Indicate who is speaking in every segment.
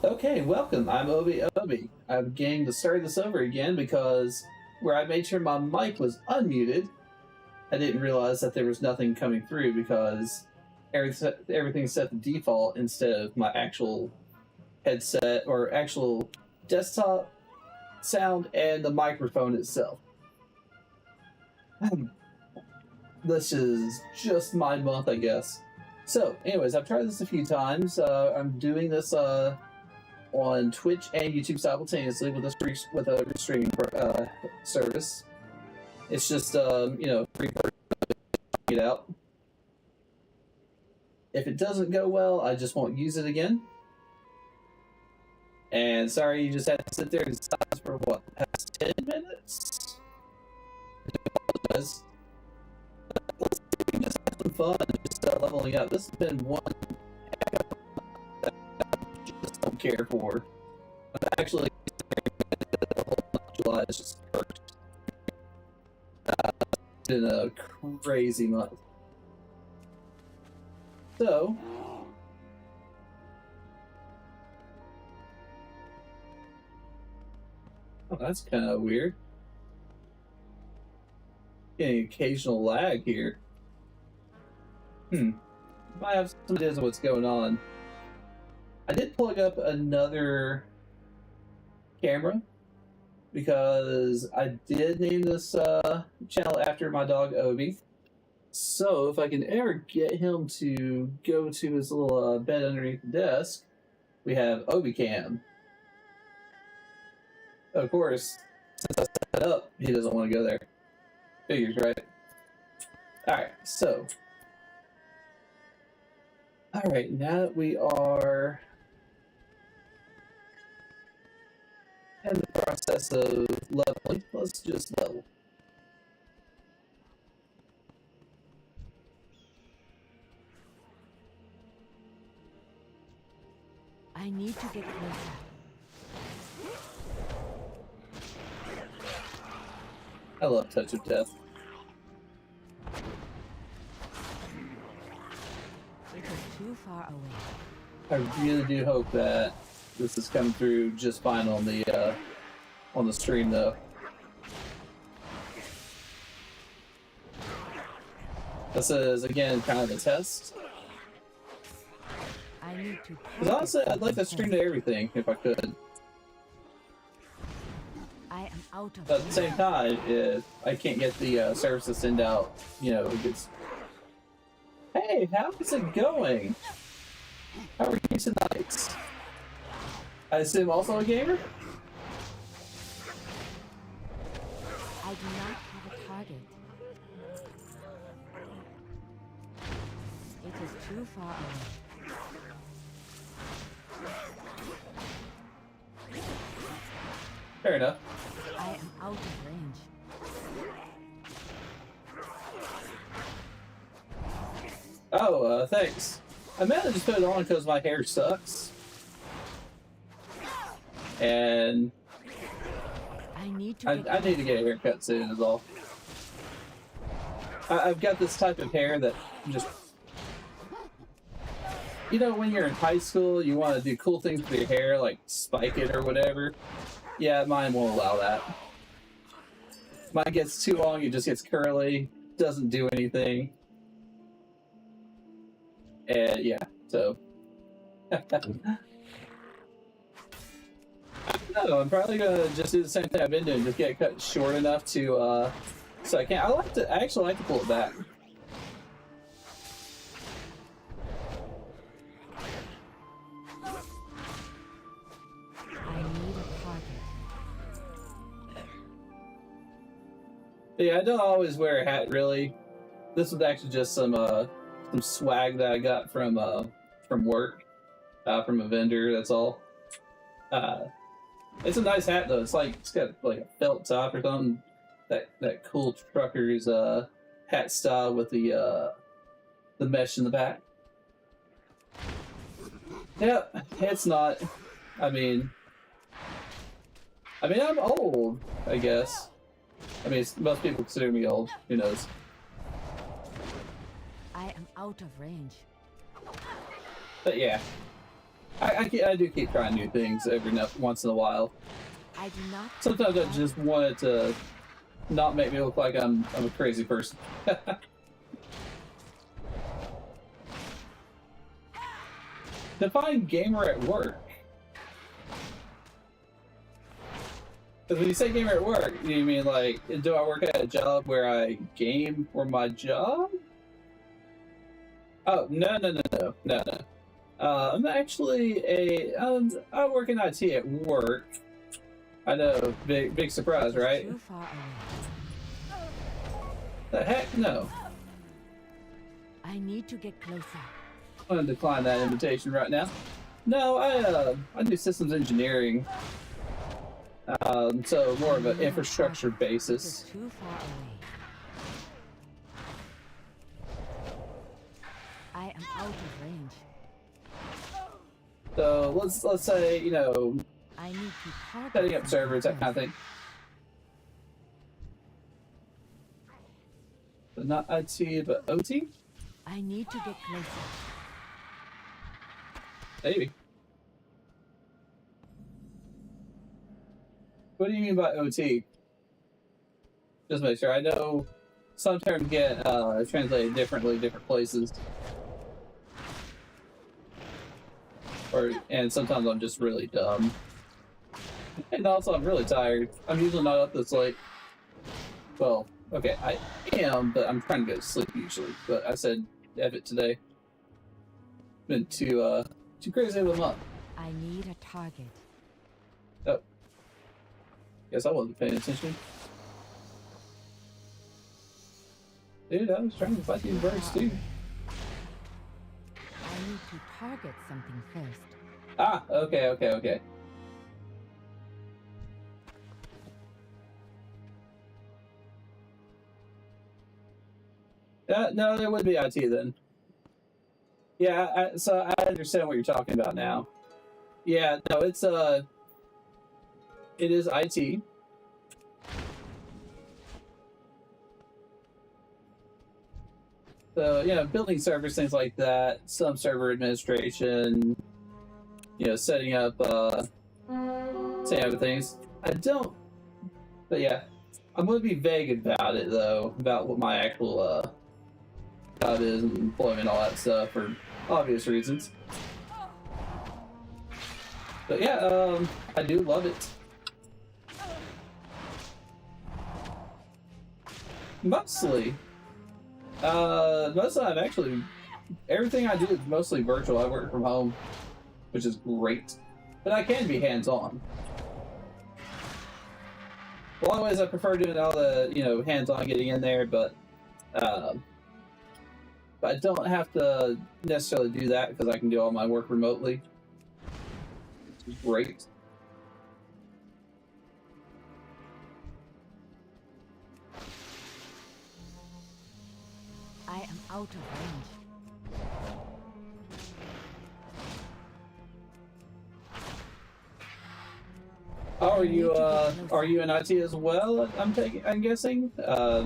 Speaker 1: Okay, welcome. I'm Obi. I'm getting to start this over again because where I made sure my mic was unmuted, I didn't realize that there was nothing coming through because everything's set to default instead of my actual headset or actual desktop sound and the microphone itself. This is just my month, I guess. So, anyways, I've tried this a few times. I'm doing this on Twitch and YouTube simultaneously with a streaming service. It's just free for it out. If it doesn't go well, I just won't use it again. And sorry, you just had to sit there and silence for what, past 10 minutes? I apologize. Just have some fun, just leveling up. This has been one that I just don't care for. I'm actually the whole month of July is just cursed. It's been a crazy month. So, oh, that's kind of weird. Getting occasional lag here. Might have some ideas of what's going on. I did plug up another camera because I did name this channel after my dog Obi. So if I can ever get him to go to his little bed underneath the desk, we have Obi-Cam. Of course, since I set it up, he doesn't want to go there. Figures, right? Alright, so. Alright, now that we are in the process of leveling, let's just level.
Speaker 2: I need to get closer.
Speaker 1: I love Touch of Death.
Speaker 2: It is too far away.
Speaker 1: I really do hope that this is coming through just fine on the stream, though. This is again kind of a test.
Speaker 2: I need to.
Speaker 1: Because honestly, I'd like to stream to everything if I could.
Speaker 2: I am out of.
Speaker 1: But at the same time, if I can't get the service to send out, it gets. Hey, how is it going? How are you tonight? I assume also a gamer?
Speaker 2: I do not have a target. It is too far away.
Speaker 1: Fair enough.
Speaker 2: I am out of range.
Speaker 1: Oh, thanks. I meant to just put it on because my hair sucks. And
Speaker 2: I need to.
Speaker 1: I need to get a haircut soon is all. I've got this type of hair that just... when you're in high school, you want to do cool things with your hair, like spike it or whatever. Yeah, mine won't allow that. Mine gets too long, it just gets curly, doesn't do anything. And yeah, so... No, I'm probably gonna just do the same thing I've been doing, just get it cut short enough to, so I can't... I actually like to pull it back. Yeah, I don't always wear a hat, really. This was actually just some swag that I got from work, from a vendor. That's all. It's a nice hat though. It's got like a felt top or something. That cool trucker's hat style with the mesh in the back. Yep, it's not. I mean, I'm old, I guess. Most people consider me old. Who knows?
Speaker 2: I am out of range.
Speaker 1: But yeah. I do keep trying new things once in a while.
Speaker 2: I do not.
Speaker 1: Sometimes I just want it to not make me look like I'm a crazy person. Define gamer at work. Because when you say gamer at work, you mean like, do I work at a job where I game for my job? Oh, no. I'm actually I work in IT at work. I know, big surprise, right?
Speaker 2: Too far away.
Speaker 1: The heck, no.
Speaker 2: I need to get closer.
Speaker 1: I'm gonna decline that invitation right now. No, I do systems engineering. So more of an infrastructure basis.
Speaker 2: Too far away. I am out of range.
Speaker 1: So let's say, you know,
Speaker 2: I need to target
Speaker 1: setting up servers, that kind of thing. But not IT, but OT?
Speaker 2: I need to get closer.
Speaker 1: Maybe. What do you mean by OT? Just make sure. I know some terms get translated differently different places. And sometimes I'm just really dumb. And also I'm really tired. I'm usually not up this late. Well, okay, I am, but I'm trying to go to sleep usually. But I said F it today. Been too crazy of a month.
Speaker 2: I need a target.
Speaker 1: Oh. Guess I wasn't paying attention. Dude, I was trying to fight these birds too.
Speaker 2: I need to target something first.
Speaker 1: Ah, okay. No, there would be IT then. Yeah, so I understand what you're talking about now. Yeah, no, it is IT. So, you know, building servers, things like that, some server administration, you know, setting up things. I don't, but yeah, I'm going to be vague about it though, about what my actual job is and employment, all that stuff, for obvious reasons. But yeah, I do love it. Mostly. Most of the time, actually, everything I do is mostly virtual. I work from home, which is great. But I can be hands-on. A lot of ways I prefer doing all the, you know, hands-on getting in there, but I don't have to necessarily do that because I can do all my work remotely. Which is great.
Speaker 2: I am out of range.
Speaker 1: Oh, are you in IT as well? I'm guessing. I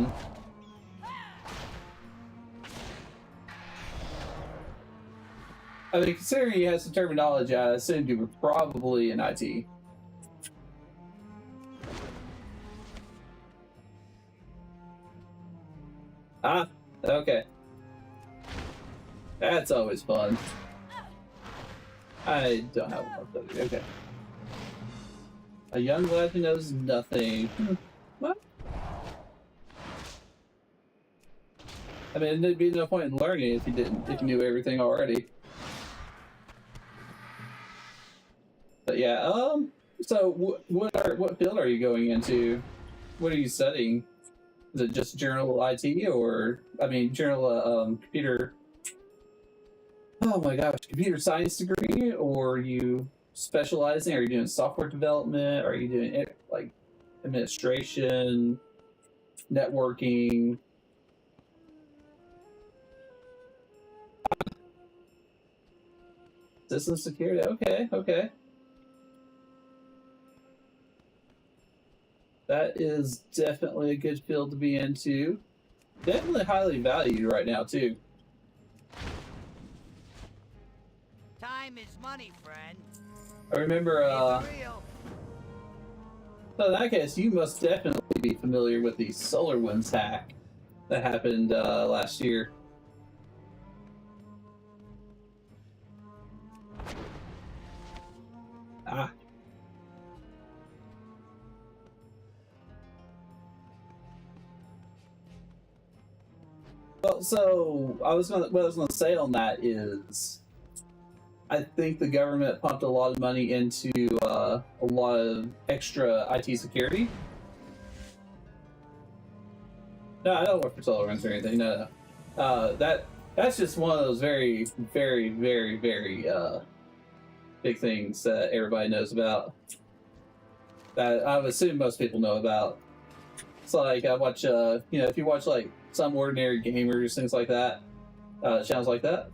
Speaker 1: mean, considering you have some terminology, I assumed you were probably in IT. Ah, okay. That's always fun. I don't have one. Okay. A young lad who knows nothing. What? I mean, there'd be no point in learning if you knew everything already. But yeah, so what field are you going into? What are you studying? Is it just general IT, or I mean general computer? Oh my gosh, computer science degree, or are you specializing? Are you doing software development? Are you doing like administration, networking? System security. Okay. That is definitely a good field to be into. Definitely highly valued right now too.
Speaker 2: Time
Speaker 3: Time is money, friend.
Speaker 1: I remember,
Speaker 3: It's real.
Speaker 1: so in that case, you must definitely be familiar with the SolarWinds hack that happened last year. Ah. Well, so what I was gonna say on that is, I think the government pumped a lot of money into a lot of extra IT security. No, I don't work for SolarWinds or anything. No, no. That's just one of those very, very, very, very big things that everybody knows about. That I would assume most people know about. It's like I watch, if you watch like Some Ordinary Gamers, things like that, channels like that.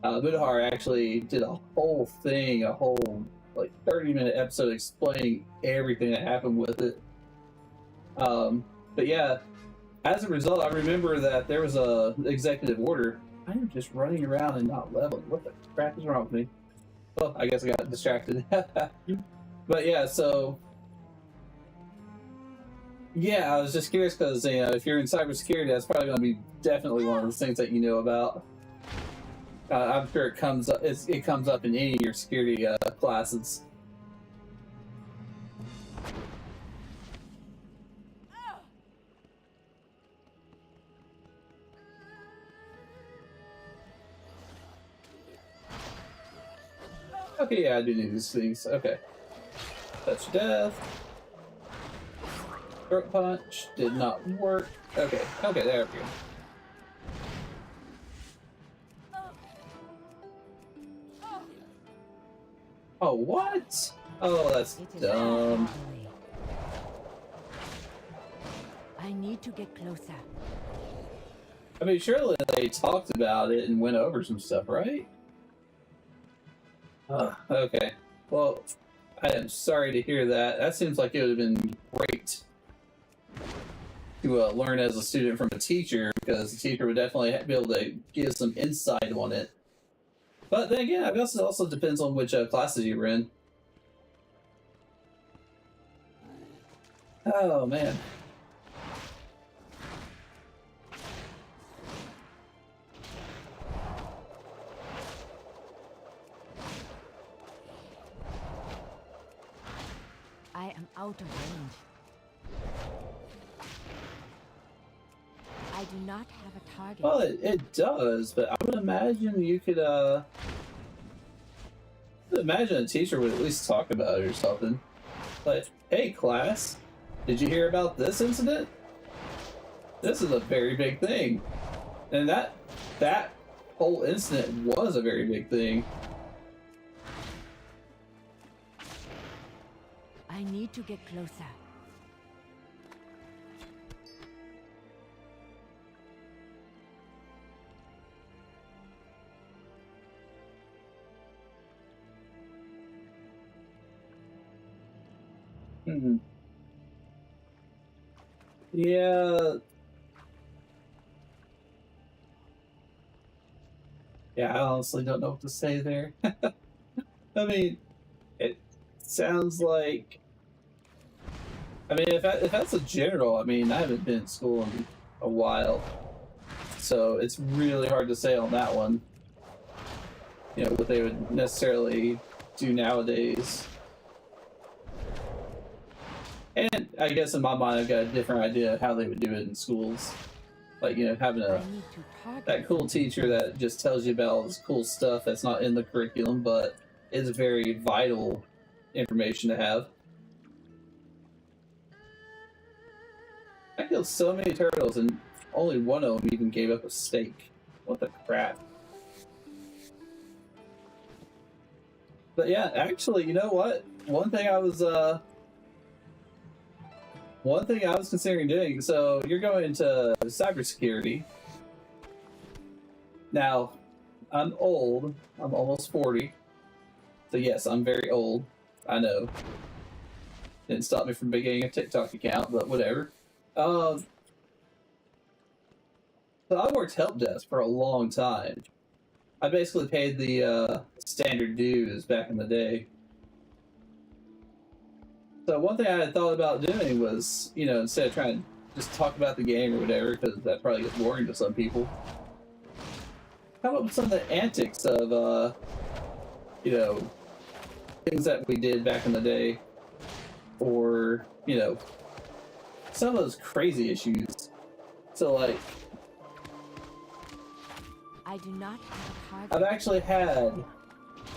Speaker 1: Budahar actually did a whole thing, a whole like 30-minute episode explaining everything that happened with it. But yeah, as a result, I remember that there was a executive order. I am just running around and not leveling. What the crap is wrong with me? Well, I guess I got distracted. But yeah, so yeah, I was just curious because if you're in cybersecurity, that's probably going to be definitely one of those things that you know about. I'm sure it comes up. It comes up in any of your security classes. Okay, yeah, I do need these things. Okay, touch death. Throat punch did not work. Okay, okay, there we go. Oh, what? Oh, that's dumb.
Speaker 2: I need to get closer.
Speaker 1: I mean, surely they talked about it and went over some stuff, right? Okay. Well, I am sorry to hear that. That seems like it would have been great to learn as a student from a teacher, because the teacher would definitely be able to give some insight on it. But then again, I guess it also depends on which classes you were in. Oh, man.
Speaker 2: I am out of range. I do not have a target.
Speaker 1: Well, it does, but I would imagine you could, imagine a teacher would at least talk about it or something. Like, hey, class, did you hear about this incident? This is a very big thing. And that whole incident was a very big thing.
Speaker 2: I need to get closer.
Speaker 1: Hmm. Yeah. Yeah, I honestly don't know what to say there. I mean, it sounds like... I mean, if that's a general, I mean, I haven't been in school in a while, so it's really hard to say on that one. You know, what they would necessarily do nowadays. And I guess in my mind, I've got a different idea of how they would do it in schools. Like, having that cool teacher that just tells you about all this cool stuff that's not in the curriculum, but is very vital information to have. I killed so many turtles, and only one of them even gave up a steak. What the crap? But yeah, actually, you know what? One thing I was considering doing. So you're going into cybersecurity. Now, I'm old. I'm almost 40. So yes, I'm very old. I know. Didn't stop me from beginning a TikTok account, but whatever. So I worked help desk for a long time. I basically paid the standard dues back in the day. So one thing I had thought about doing was, you know, instead of trying to just talk about the game or whatever, because that probably gets boring to some people, come up with some of the antics of, you know, things that we did back in the day, or, you know, some of those crazy issues. So, like,
Speaker 2: I do not have a target.
Speaker 1: I've actually had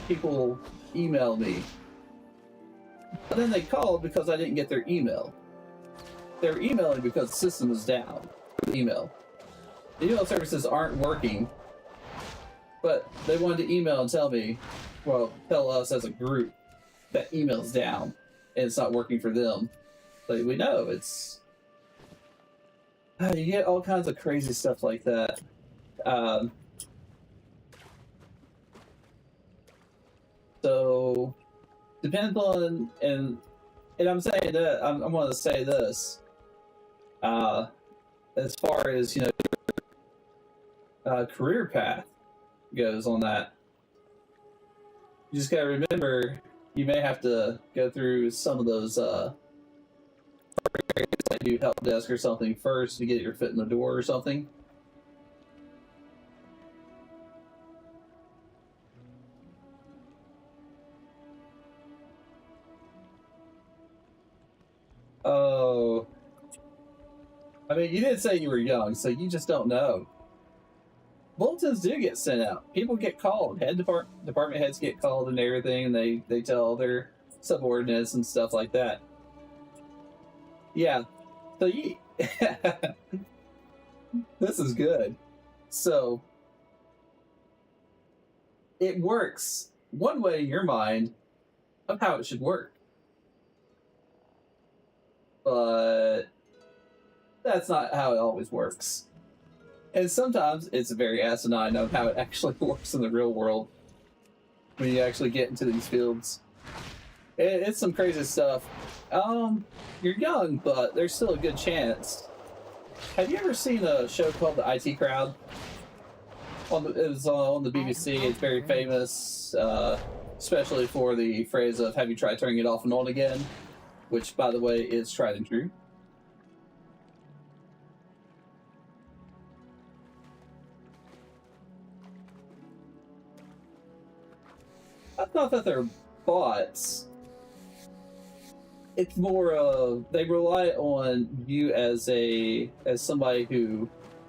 Speaker 1: people email me, but then they called because I didn't get their email. They were emailing because the system was down. Email. The email services aren't working, but they wanted to email and tell me, well, tell us as a group that email's down and it's not working for them. Like, we know it's. You get all kinds of crazy stuff like that. So, depends on, and I'm saying that, I'm going to say this, as far as, you know, career path goes on that, you just got to remember, you may have to go through some of those, areas like do help desk or something first to get your foot in the door or something. Oh, I mean, you did say you were young, so you just don't know. Bulletins do get sent out. People get called. Department heads get called and everything, and they tell their subordinates and stuff like that. Yeah. So you... This is good. So, it works one way in your mind of how it should work. But that's not how it always works. And sometimes it's very asinine of how it actually works in the real world when you actually get into these fields. It's some crazy stuff. You're young, but there's still a good chance. Have you ever seen a show called The IT Crowd? It was on the BBC. It's very famous, especially for the phrase of, have you tried turning it off and on again? Which, by the way, is tried and true. I thought that they're bots. It's more of, they rely on you as somebody who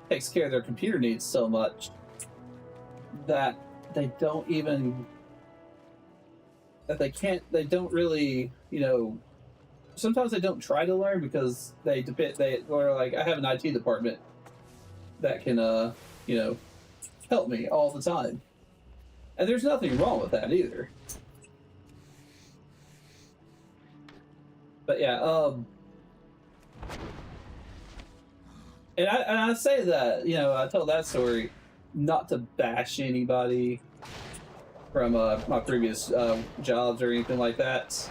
Speaker 1: takes care of their computer needs so much that they don't even, they don't really, you know, sometimes they don't try to learn because they're like, I have an IT department that can, you know, help me all the time. And there's nothing wrong with that either. But yeah, and I say that, you know, I tell that story not to bash anybody from my previous jobs or anything like that.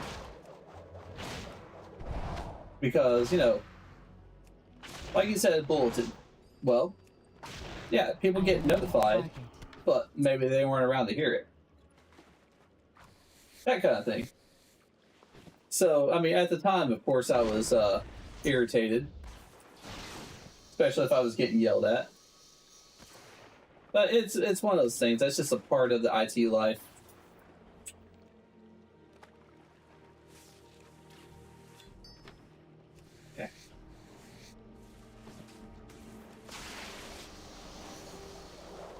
Speaker 1: Because, you know, like you said, bulletin. Well, yeah, people get notified, but maybe they weren't around to hear it. That kind of thing. So, I mean, at the time, of course, I was irritated. Especially if I was getting yelled at. But it's one of those things. That's just a part of the IT life. Okay.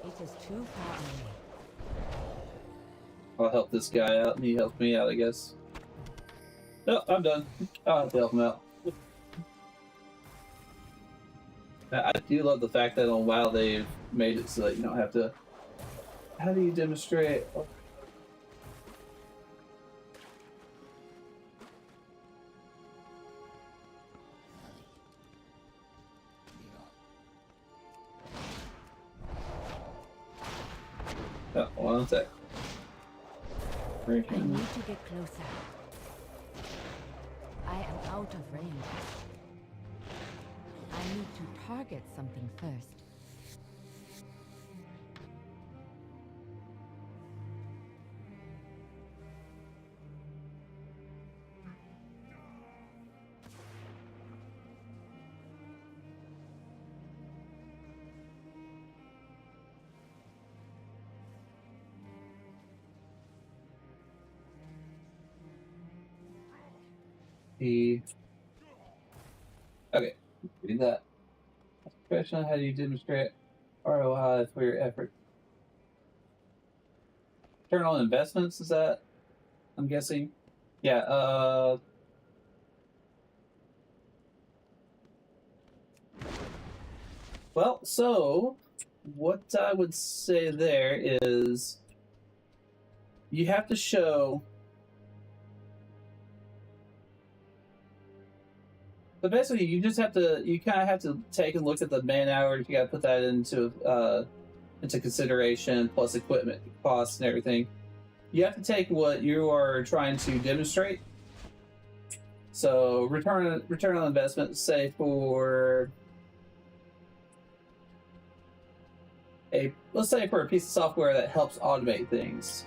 Speaker 2: It is too far away.
Speaker 1: I'll help this guy out, and he helps me out, I guess. No, I'm done. I'll have to help him out. I do love the fact that on WoW they've made it so that you don't have to... How do you demonstrate? Oh. Oh, one sec.
Speaker 2: I need to get closer. I am out of range. I need to target something first.
Speaker 1: RP. Okay, read that. Question: how do you demonstrate ROI for your effort? Return on investments, is that? I'm guessing. Yeah, well, so what I would say there is you have to show. So basically, you just have to. You kind of have to take and look at the man hours. You got to put that into consideration, plus equipment costs and everything. You have to take what you are trying to demonstrate. So return on investment, say for let's say for a piece of software that helps automate things.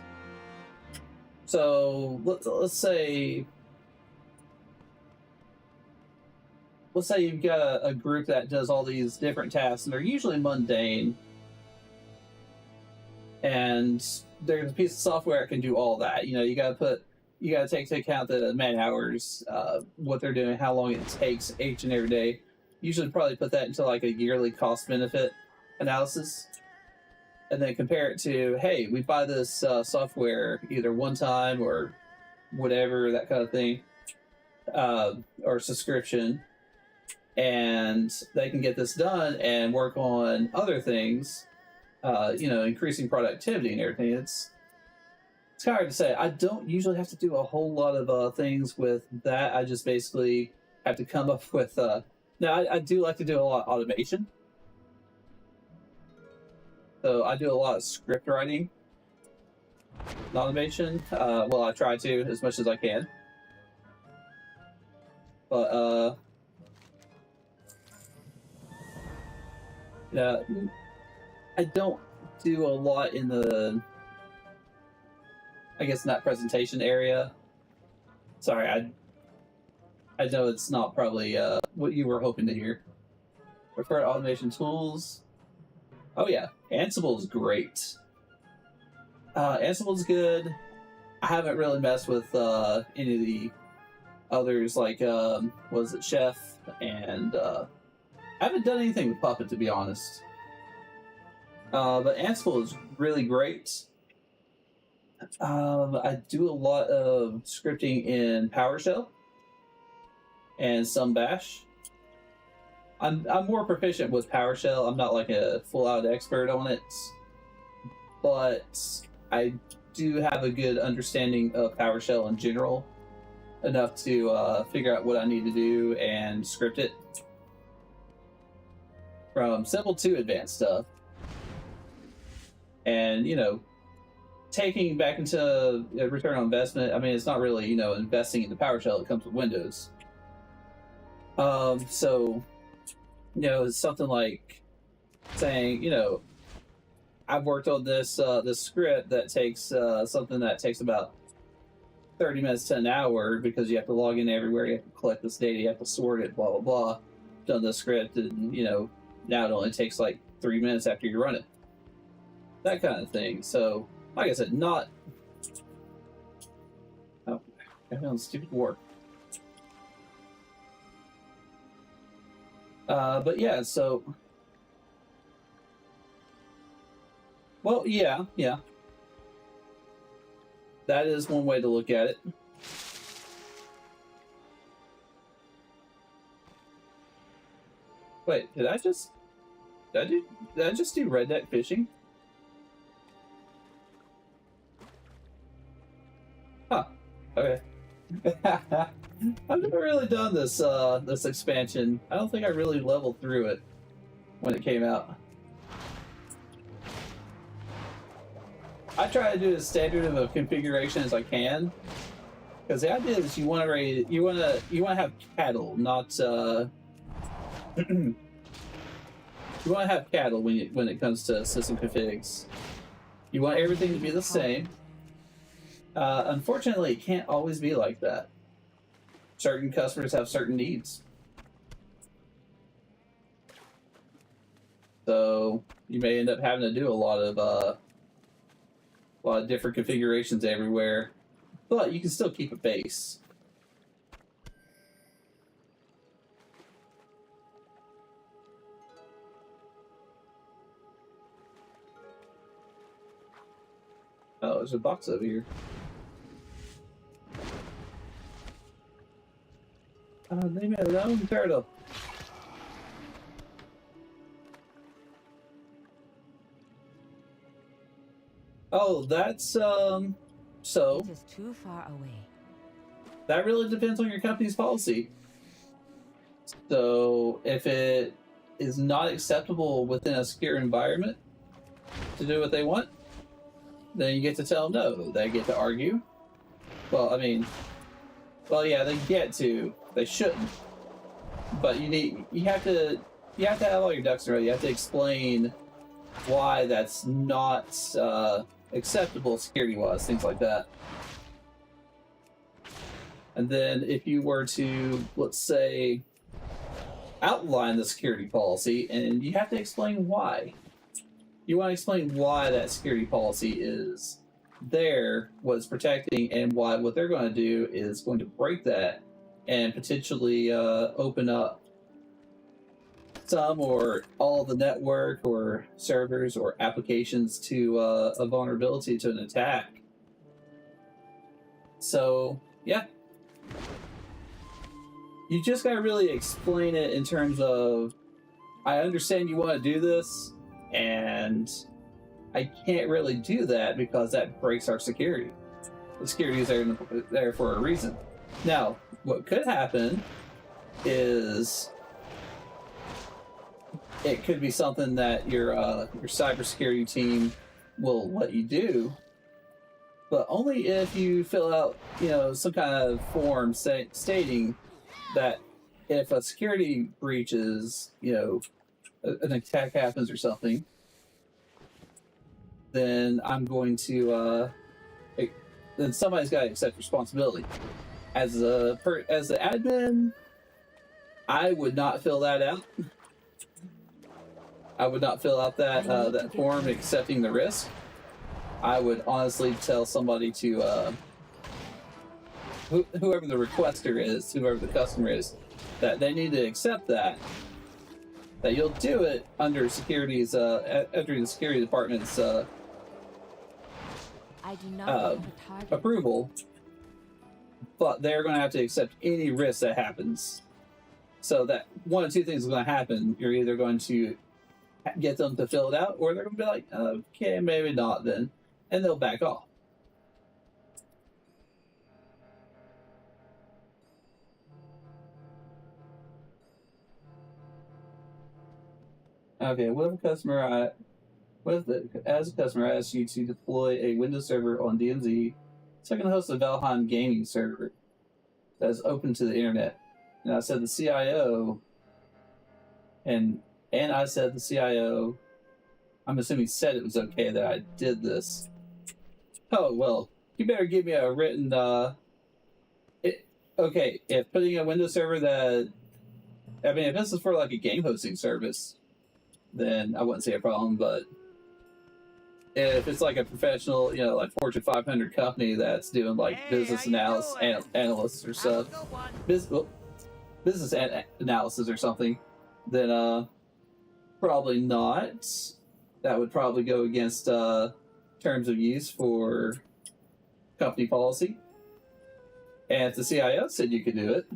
Speaker 1: So let's say you've got a group that does all these different tasks, and they're usually mundane. And there's a piece of software that can do all that. You got to take into account the man hours, what they're doing, how long it takes each and every day. Usually probably put that into like a yearly cost benefit analysis. And then compare it to, hey, we buy this software either one time or whatever, that kind of thing, or subscription. And they can get this done and work on other things, increasing productivity and everything. It's kind of hard to say. I don't usually have to do a whole lot of things with that. I just basically have to come up with. Now, I do like to do a lot of automation. So I do a lot of script writing and automation. Well, I try to as much as I can. But, yeah, I don't do a lot in the, I guess, in that presentation area. Sorry, I know it's not probably what you were hoping to hear. Prefer automation tools. Oh yeah, Ansible is great. Ansible's good. I haven't really messed with any of the others, like was it Chef, and I haven't done anything with Puppet, to be honest. But Ansible is really great. I do a lot of scripting in PowerShell and some Bash. I'm more proficient with PowerShell. I'm not like a full-out expert on it, but I do have a good understanding of PowerShell in general, enough to figure out what I need to do and script it. From simple to advanced stuff. And, taking back into return on investment, I mean, it's not really, investing into PowerShell. It comes with Windows. So, it's something like saying, I've worked on this script that takes something that takes about 30 minutes to an hour, because you have to log in everywhere, you have to collect this data, you have to sort it, blah, blah, blah. Done the script, and, now it only takes like 3 minutes after you run it. That kind of thing. So, like I said, not... Oh, I found stupid war. But yeah, so... Well, yeah. That is one way to look at it. Wait, did I just do redneck fishing? Huh. Okay. I've never really done this this expansion. I don't think I really leveled through it when it came out. I try to do as standard of a configuration as I can, because the idea is you want to have cattle, not you want to have cattle when it comes to system configs. You want everything to be the same. Unfortunately, it can't always be like that. Certain customers have certain needs. So you may end up having to do a lot of different configurations everywhere, but you can still keep a base. Oh, there's a box over here. They made their own turtle. Oh, that's so
Speaker 2: It is too far away.
Speaker 1: that really depends on your company's policy. So if it is not acceptable within a secure environment to do what they want, then you get to tell them no. They get to argue. Well, I mean, well, yeah, they get to. They shouldn't. But you have to have all your ducks in a row. You have to explain why that's not acceptable security-wise, things like that. And then if you were to, let's say, outline the security policy, and you have to explain why. You want to explain why that security policy is there, what it's protecting, and why what they're going to do is going to break that and potentially open up some or all of the network or servers or applications to a vulnerability to an attack. So, yeah. You just gotta really explain it in terms of, I understand you want to do this, and I can't really do that because that breaks our security. The security is there for a reason. Now, what could happen is it could be something that your cybersecurity team will let you do, but only if you fill out, some kind of form stating that if a security breach is, an attack happens or something, then I'm going to, then somebody's got to accept responsibility. As the admin, I would not fill that out. I would not fill out that form accepting the risk. I would honestly tell somebody to, whoever the requester is, whoever the customer is, that they need to accept that you'll do it under security's, under the security department's
Speaker 2: I do not have a target.
Speaker 1: approval, but they're going to have to accept any risk that happens. So that one of two things is going to happen. You're either going to get them to fill it out, or they're going to be like, okay, maybe not then, and they'll back off. Okay, what if a customer, as a customer asks you to deploy a Windows server on DMZ, so I can host a Valheim gaming server that is open to the internet? And I said the CIO, and I said the CIO, I'm assuming said it was okay that I did this. Oh, well, you better give me a written, okay, if putting a Windows server that, I mean, if this is for like a game hosting service, then I wouldn't say a problem, but if it's like a professional, like Fortune 500 company that's doing like business analysts or stuff, business analysis or something, then probably not. That would probably go against terms of use for company policy. And if the CIO said you could do it,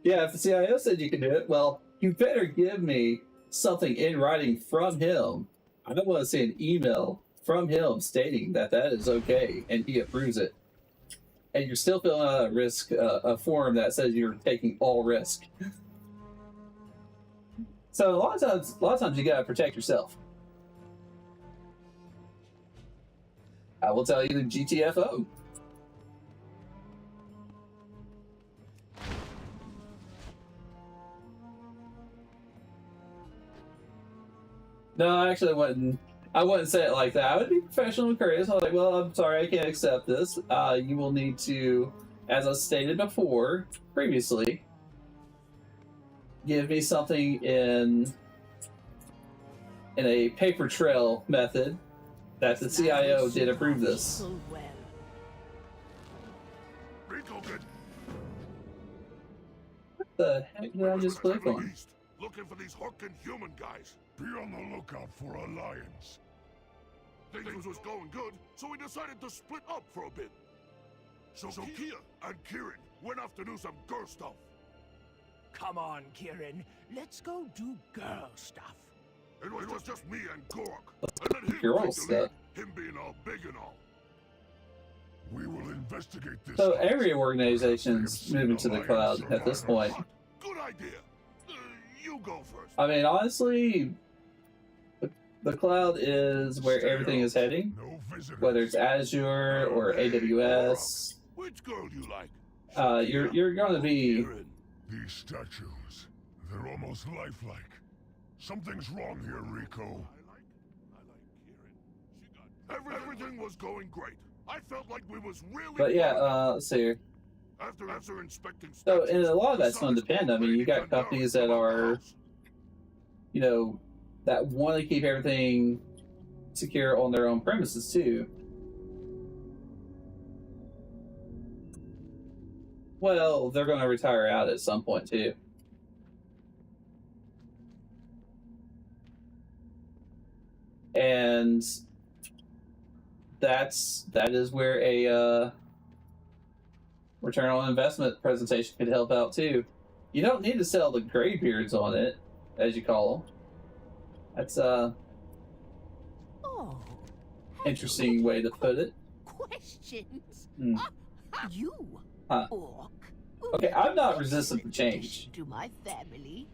Speaker 1: yeah, if the CIO said you could do it, well, you better give me something in writing from him. I don't want to see an email from him stating that is okay and he approves it. And you're still filling out a form that says you're taking all risk. So a lot of times you gotta protect yourself. I will tell you the GTFO. No, I actually wouldn't. I wouldn't say it like that. I would be professional and courteous. I'm like, well, I'm sorry, I can't accept this. You will need to, as I stated previously, give me something in a paper trail method that the CIO did approve this. What the heck did I just click on?
Speaker 4: Looking for these Horkin human guys. Be on the lookout for Alliance. Things was going good, so we decided to split up for a bit. So Kia and Kieran went off to do some girl stuff.
Speaker 3: Come on, Kieran. Let's go do girl stuff.
Speaker 4: It was just me and Gork. And let him
Speaker 1: Girl
Speaker 4: take the
Speaker 1: stuff.
Speaker 4: lead, him being all big and all. We will investigate this.
Speaker 1: So every organization's moving to the cloud at this point.
Speaker 4: Good idea. You go first.
Speaker 1: I mean, honestly, the cloud is where everything is heading.
Speaker 4: No visitors.
Speaker 1: Whether it's Azure or AWS,
Speaker 4: Which girl do you like?
Speaker 1: you're going to be.
Speaker 4: Kieran. These statues, they're almost lifelike. Something's wrong here, Rico. I like Kieran. Everything was going great. I felt like we was really.
Speaker 1: But yeah, let's see here.
Speaker 4: After inspecting
Speaker 1: So,
Speaker 4: statues,
Speaker 1: and a lot of that's going to
Speaker 4: decided
Speaker 1: depend. I mean, you got
Speaker 4: and Darren
Speaker 1: companies that
Speaker 4: from our
Speaker 1: are,
Speaker 4: house.
Speaker 1: you know, that want to keep everything secure on their own premises too. Well, they're going to retire out at some point too. And that is where a return on investment presentation could help out too. You don't need to sell the graybeards on it, as you call them. That's
Speaker 2: Oh.
Speaker 1: interesting way to put it.
Speaker 2: Questions?
Speaker 1: Hmm.
Speaker 2: You,
Speaker 1: Huh.
Speaker 2: Orc.
Speaker 1: Okay, I'm not resistant to change.
Speaker 2: To my family.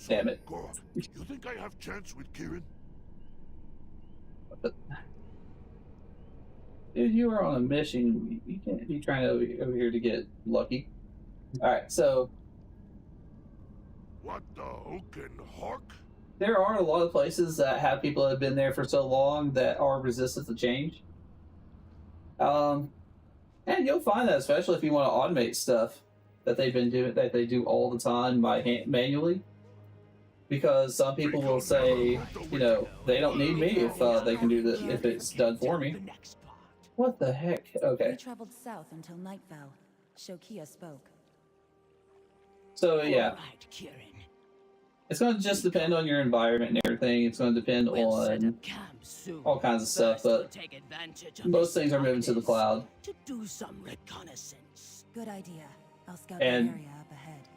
Speaker 1: Damn it.
Speaker 4: Gork, you think I have chance with Kieran?
Speaker 1: Dude, you are on a mission. You can't be trying over here to get lucky. Alright, so
Speaker 4: What the hook and hark?
Speaker 1: there are a lot of places that have people that have been there for so long that are resistant to change. And you'll find that, especially if you want to automate stuff that they've been doing, that they do all the time by manually. Because some people will say, you know, they don't need me if they can do the if it's done for me. What the heck? Okay.
Speaker 2: We traveled south until night fell. Shokia spoke.
Speaker 1: So yeah,
Speaker 3: Right, Kieran.
Speaker 1: it's going to just depend on your environment and everything. It's going to depend
Speaker 3: We'll set
Speaker 1: on
Speaker 3: up camp soon.
Speaker 1: all kinds of stuff,
Speaker 3: First, we'll
Speaker 1: but
Speaker 3: take advantage of
Speaker 1: most
Speaker 3: this
Speaker 1: things are moving to the
Speaker 3: darkness
Speaker 1: cloud.
Speaker 3: to do some reconnaissance.
Speaker 2: Good idea. I'll scout
Speaker 1: And-
Speaker 2: the area up ahead.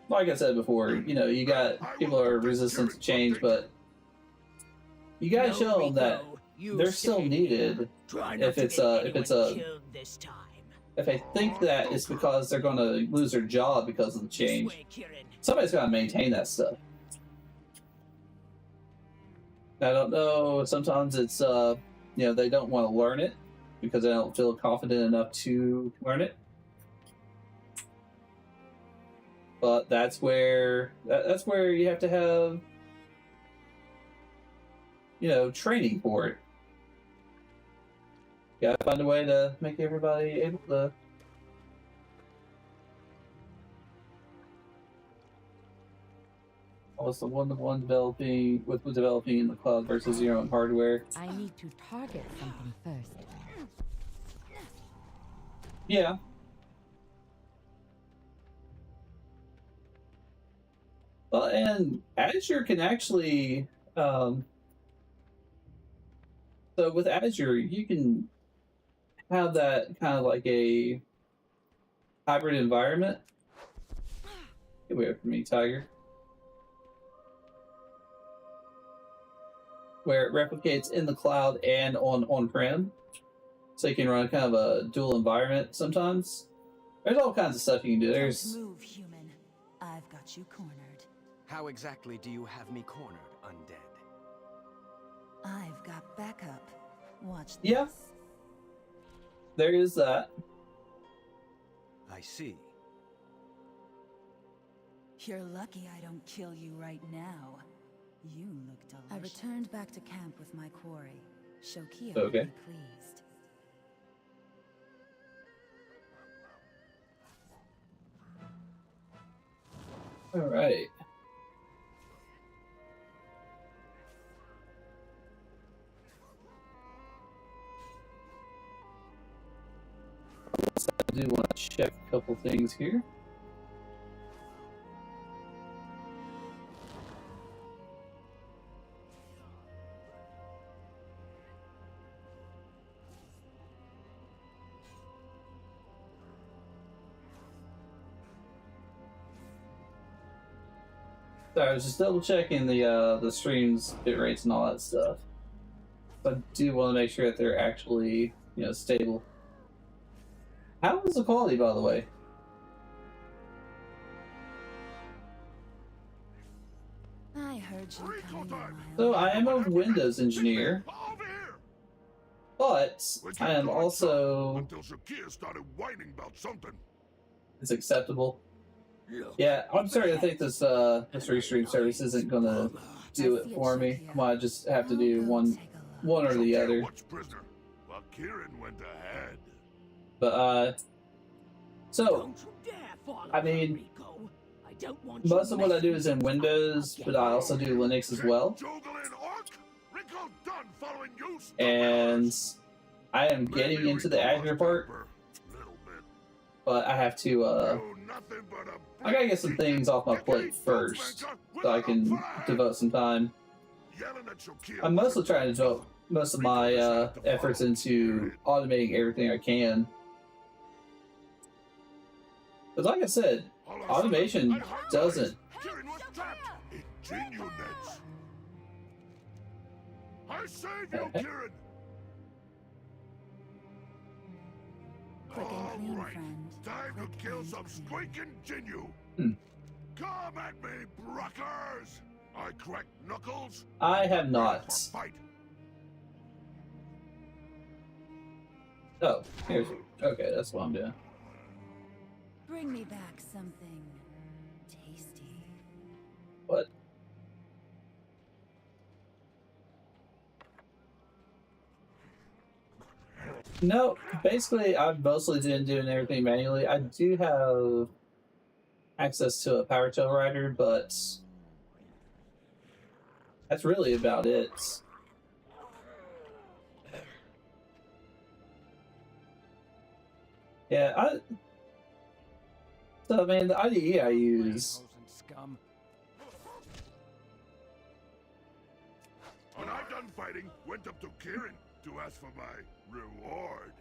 Speaker 1: Like I said before, you know, you got people who are resistant to change, but you got to
Speaker 3: No,
Speaker 1: show them that
Speaker 3: Rico, you
Speaker 1: they're
Speaker 3: stay
Speaker 1: still
Speaker 3: here.
Speaker 1: needed.
Speaker 3: Try not
Speaker 1: if
Speaker 3: to
Speaker 1: it's
Speaker 3: get
Speaker 1: a- if it's a-
Speaker 3: anyone killed this time.
Speaker 1: If they think that it's because they're going to lose their job because of the
Speaker 3: This
Speaker 1: change,
Speaker 3: way, Kieran.
Speaker 1: somebody's got to maintain that stuff. I don't know. Sometimes it's you know, they don't want to learn it because they don't feel confident enough to learn it. But that's where you have to have, you know, training for it. You gotta find a way to make everybody able to. Also, one-to-one developing with developing in the cloud versus your own hardware.
Speaker 2: I need to target something first.
Speaker 1: Yeah. Well, and Azure can actually, so with Azure, you can have that kind of like a hybrid environment. Get away from me, Tiger. Where it replicates in the cloud and on-prem. So you can run kind of a dual environment sometimes. There's all kinds of stuff you can do. There's
Speaker 2: Don't move, human. I've got you cornered.
Speaker 5: How exactly do you have me cornered, undead?
Speaker 2: I've got backup. Watch this.
Speaker 1: Yeah. There is that.
Speaker 5: I see.
Speaker 2: You're lucky I don't kill you right now. You look delicious. I returned back to camp with my quarry. Shokia will
Speaker 1: Okay.
Speaker 2: be pleased.
Speaker 1: All right. I do want to check a couple things here. So I was just double checking the streams, bit rates, and all that stuff. But I do want to make sure that they're actually, you know, stable. How is the quality, by the way?
Speaker 2: I heard you coming a while
Speaker 1: So I am a
Speaker 2: ago.
Speaker 1: Windows engineer,
Speaker 4: Over here!
Speaker 1: but
Speaker 4: We kept
Speaker 1: I am
Speaker 4: going
Speaker 1: also.
Speaker 4: until Shakia started whining about something.
Speaker 1: It's acceptable.
Speaker 3: Look,
Speaker 1: Yeah, I'm starting to think this this restream service isn't gonna do it for me. I might just have to do
Speaker 2: I'll go
Speaker 1: one
Speaker 2: take a look.
Speaker 1: or the
Speaker 4: Shakia
Speaker 1: other.
Speaker 4: was prisoner, while Kieran went ahead.
Speaker 1: But so
Speaker 3: don't you dare follow
Speaker 1: I
Speaker 3: her,
Speaker 1: mean,
Speaker 3: Rico. I don't want
Speaker 1: most
Speaker 3: you
Speaker 1: of what I do
Speaker 3: messing
Speaker 1: is in
Speaker 3: with
Speaker 1: Windows, but I also do Linux as well.
Speaker 4: Juggling orc? Rico done following you,
Speaker 1: And
Speaker 4: stubborn
Speaker 1: I am
Speaker 4: ass.
Speaker 1: getting
Speaker 4: Maybe
Speaker 1: into the
Speaker 4: Rico
Speaker 1: Azure
Speaker 4: lost
Speaker 1: part,
Speaker 4: temper, little bit.
Speaker 1: but I have to
Speaker 4: You nothing but a
Speaker 1: I gotta get some things off my plate first, so I can devote some time.
Speaker 4: Yelling at Shakia
Speaker 1: I'm
Speaker 4: was
Speaker 1: mostly trying to devote most of my efforts into automating everything I can. But like I said,
Speaker 4: All of a
Speaker 1: automation
Speaker 4: sudden, I heard
Speaker 1: doesn't.
Speaker 4: noise. Kieran was trapped in Genu nets. I saved you,
Speaker 1: Okay.
Speaker 4: Kieran.
Speaker 2: Quick and
Speaker 4: All
Speaker 2: clean,
Speaker 4: right,
Speaker 2: friend.
Speaker 4: time
Speaker 2: Quick
Speaker 4: to kill
Speaker 2: and
Speaker 4: some
Speaker 2: clean.
Speaker 4: squeaking Genu.
Speaker 1: Hmm.
Speaker 4: Come at me, Bruckers. I cracked knuckles.
Speaker 1: I have
Speaker 4: Ready
Speaker 1: not.
Speaker 4: for fight.
Speaker 1: Oh, here's okay. That's what I'm doing.
Speaker 2: Bring me back something tasty.
Speaker 1: What? No, basically, I've mostly been doing everything manually. I do have access to a power tool writer, but that's really about it. Yeah, so, man, the IDE I use.
Speaker 5: Scum.
Speaker 4: When I'm done fighting, went up to Kieran to ask for my reward.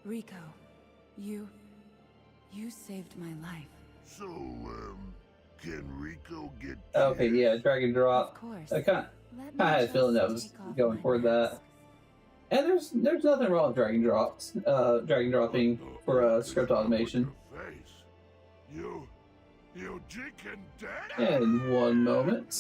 Speaker 2: Rico, you saved my life.
Speaker 4: So, can Rico get
Speaker 1: Okay, yeah, drag and
Speaker 2: Of
Speaker 1: drop.
Speaker 2: course.
Speaker 1: I kind
Speaker 2: Let
Speaker 1: I
Speaker 2: me
Speaker 1: had a feeling that
Speaker 2: just
Speaker 1: was
Speaker 2: take off
Speaker 1: going
Speaker 2: my
Speaker 1: toward that.
Speaker 2: mask.
Speaker 1: And there's nothing wrong with drag and drops, drag and dropping for script automation.
Speaker 4: You chicken dead?
Speaker 1: In one moment.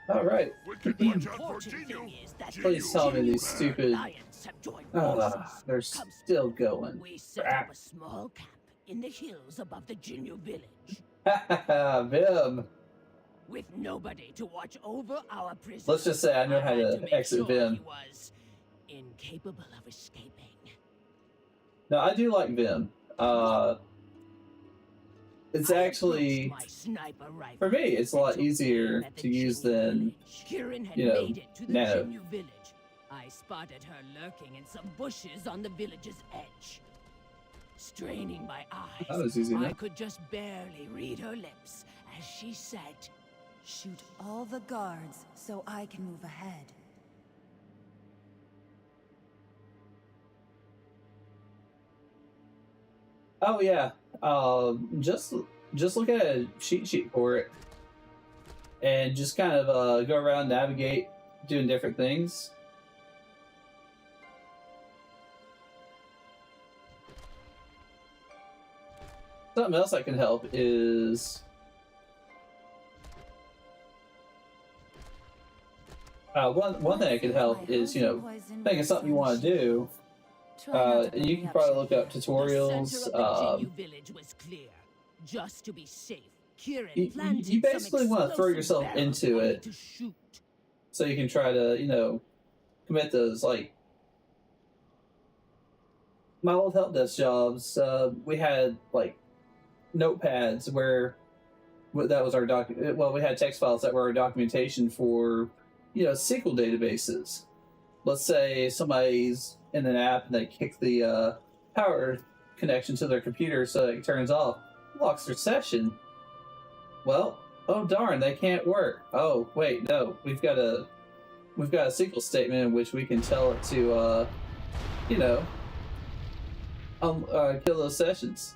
Speaker 1: All right.
Speaker 4: We can
Speaker 3: The
Speaker 4: watch out for
Speaker 3: important
Speaker 4: Genu.
Speaker 3: thing is that
Speaker 1: Please tell me these stupid.
Speaker 3: Alliance have joined forces.
Speaker 1: They're
Speaker 3: Come
Speaker 1: still going.
Speaker 3: We set
Speaker 1: Crap.
Speaker 3: up a small camp in the hills above the Genu village,
Speaker 1: Vim.
Speaker 3: with nobody to watch over our prisoners.
Speaker 1: Let's just say I know how
Speaker 3: had
Speaker 1: to
Speaker 3: make
Speaker 1: exit
Speaker 3: sure
Speaker 1: Vim.
Speaker 3: He was incapable of escaping.
Speaker 1: No, I do like Vim. It's
Speaker 3: I
Speaker 1: actually,
Speaker 3: approached my sniper rifle
Speaker 1: for me, it's a lot
Speaker 3: and took
Speaker 1: easier
Speaker 3: aim at the
Speaker 1: to use
Speaker 3: Genu
Speaker 1: than,
Speaker 3: village. Kieran had
Speaker 1: you know,
Speaker 3: made it to the
Speaker 1: Nano.
Speaker 3: Genu village. I spotted her lurking in some bushes on the village's edge. Straining my eyes,
Speaker 1: That was easy
Speaker 3: I
Speaker 1: enough.
Speaker 3: could just barely read her lips as she said,
Speaker 2: Shoot all the guards so I can move ahead.
Speaker 1: oh yeah, just look at a cheat sheet for it, and just kind of go around, navigate, doing different things. Something else that can help is one thing that can help is, you know, think of something you want to do. You can probably look up
Speaker 3: the
Speaker 1: tutorials.
Speaker 3: center of the Genu village was clear. Just to be safe, Kieran
Speaker 1: You
Speaker 3: planted
Speaker 1: basically
Speaker 3: some
Speaker 1: want to throw
Speaker 3: explosive
Speaker 1: yourself
Speaker 3: barrels
Speaker 1: into
Speaker 3: for me
Speaker 1: it,
Speaker 3: to shoot.
Speaker 1: so you can try to, you know, commit those. Like my old help desk jobs, we had like notepads where that was our well, we had text files that were our documentation for, you know, SQL databases. Let's say somebody's in an app and they kick the power connection to their computer so it turns off, locks their session. Well, oh darn, they can't work. Oh wait, no, we've got to we've got a sequel statement in which we can tell it to, you know, kill those sessions.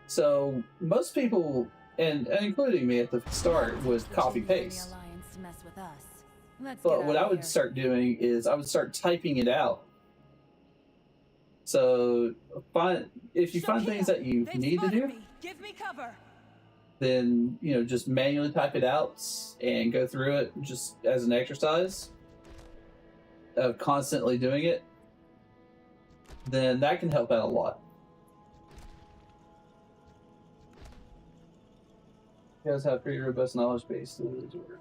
Speaker 1: So most people, and including me at the start, would copy paste. But what I would start doing is I would start typing it out. So if you find things that you need to do,
Speaker 3: give me cover.
Speaker 1: then you know just manually type it out and go through it just as an exercise of constantly doing it. Then that can help out a lot. You guys have pretty robust knowledge base to do this work.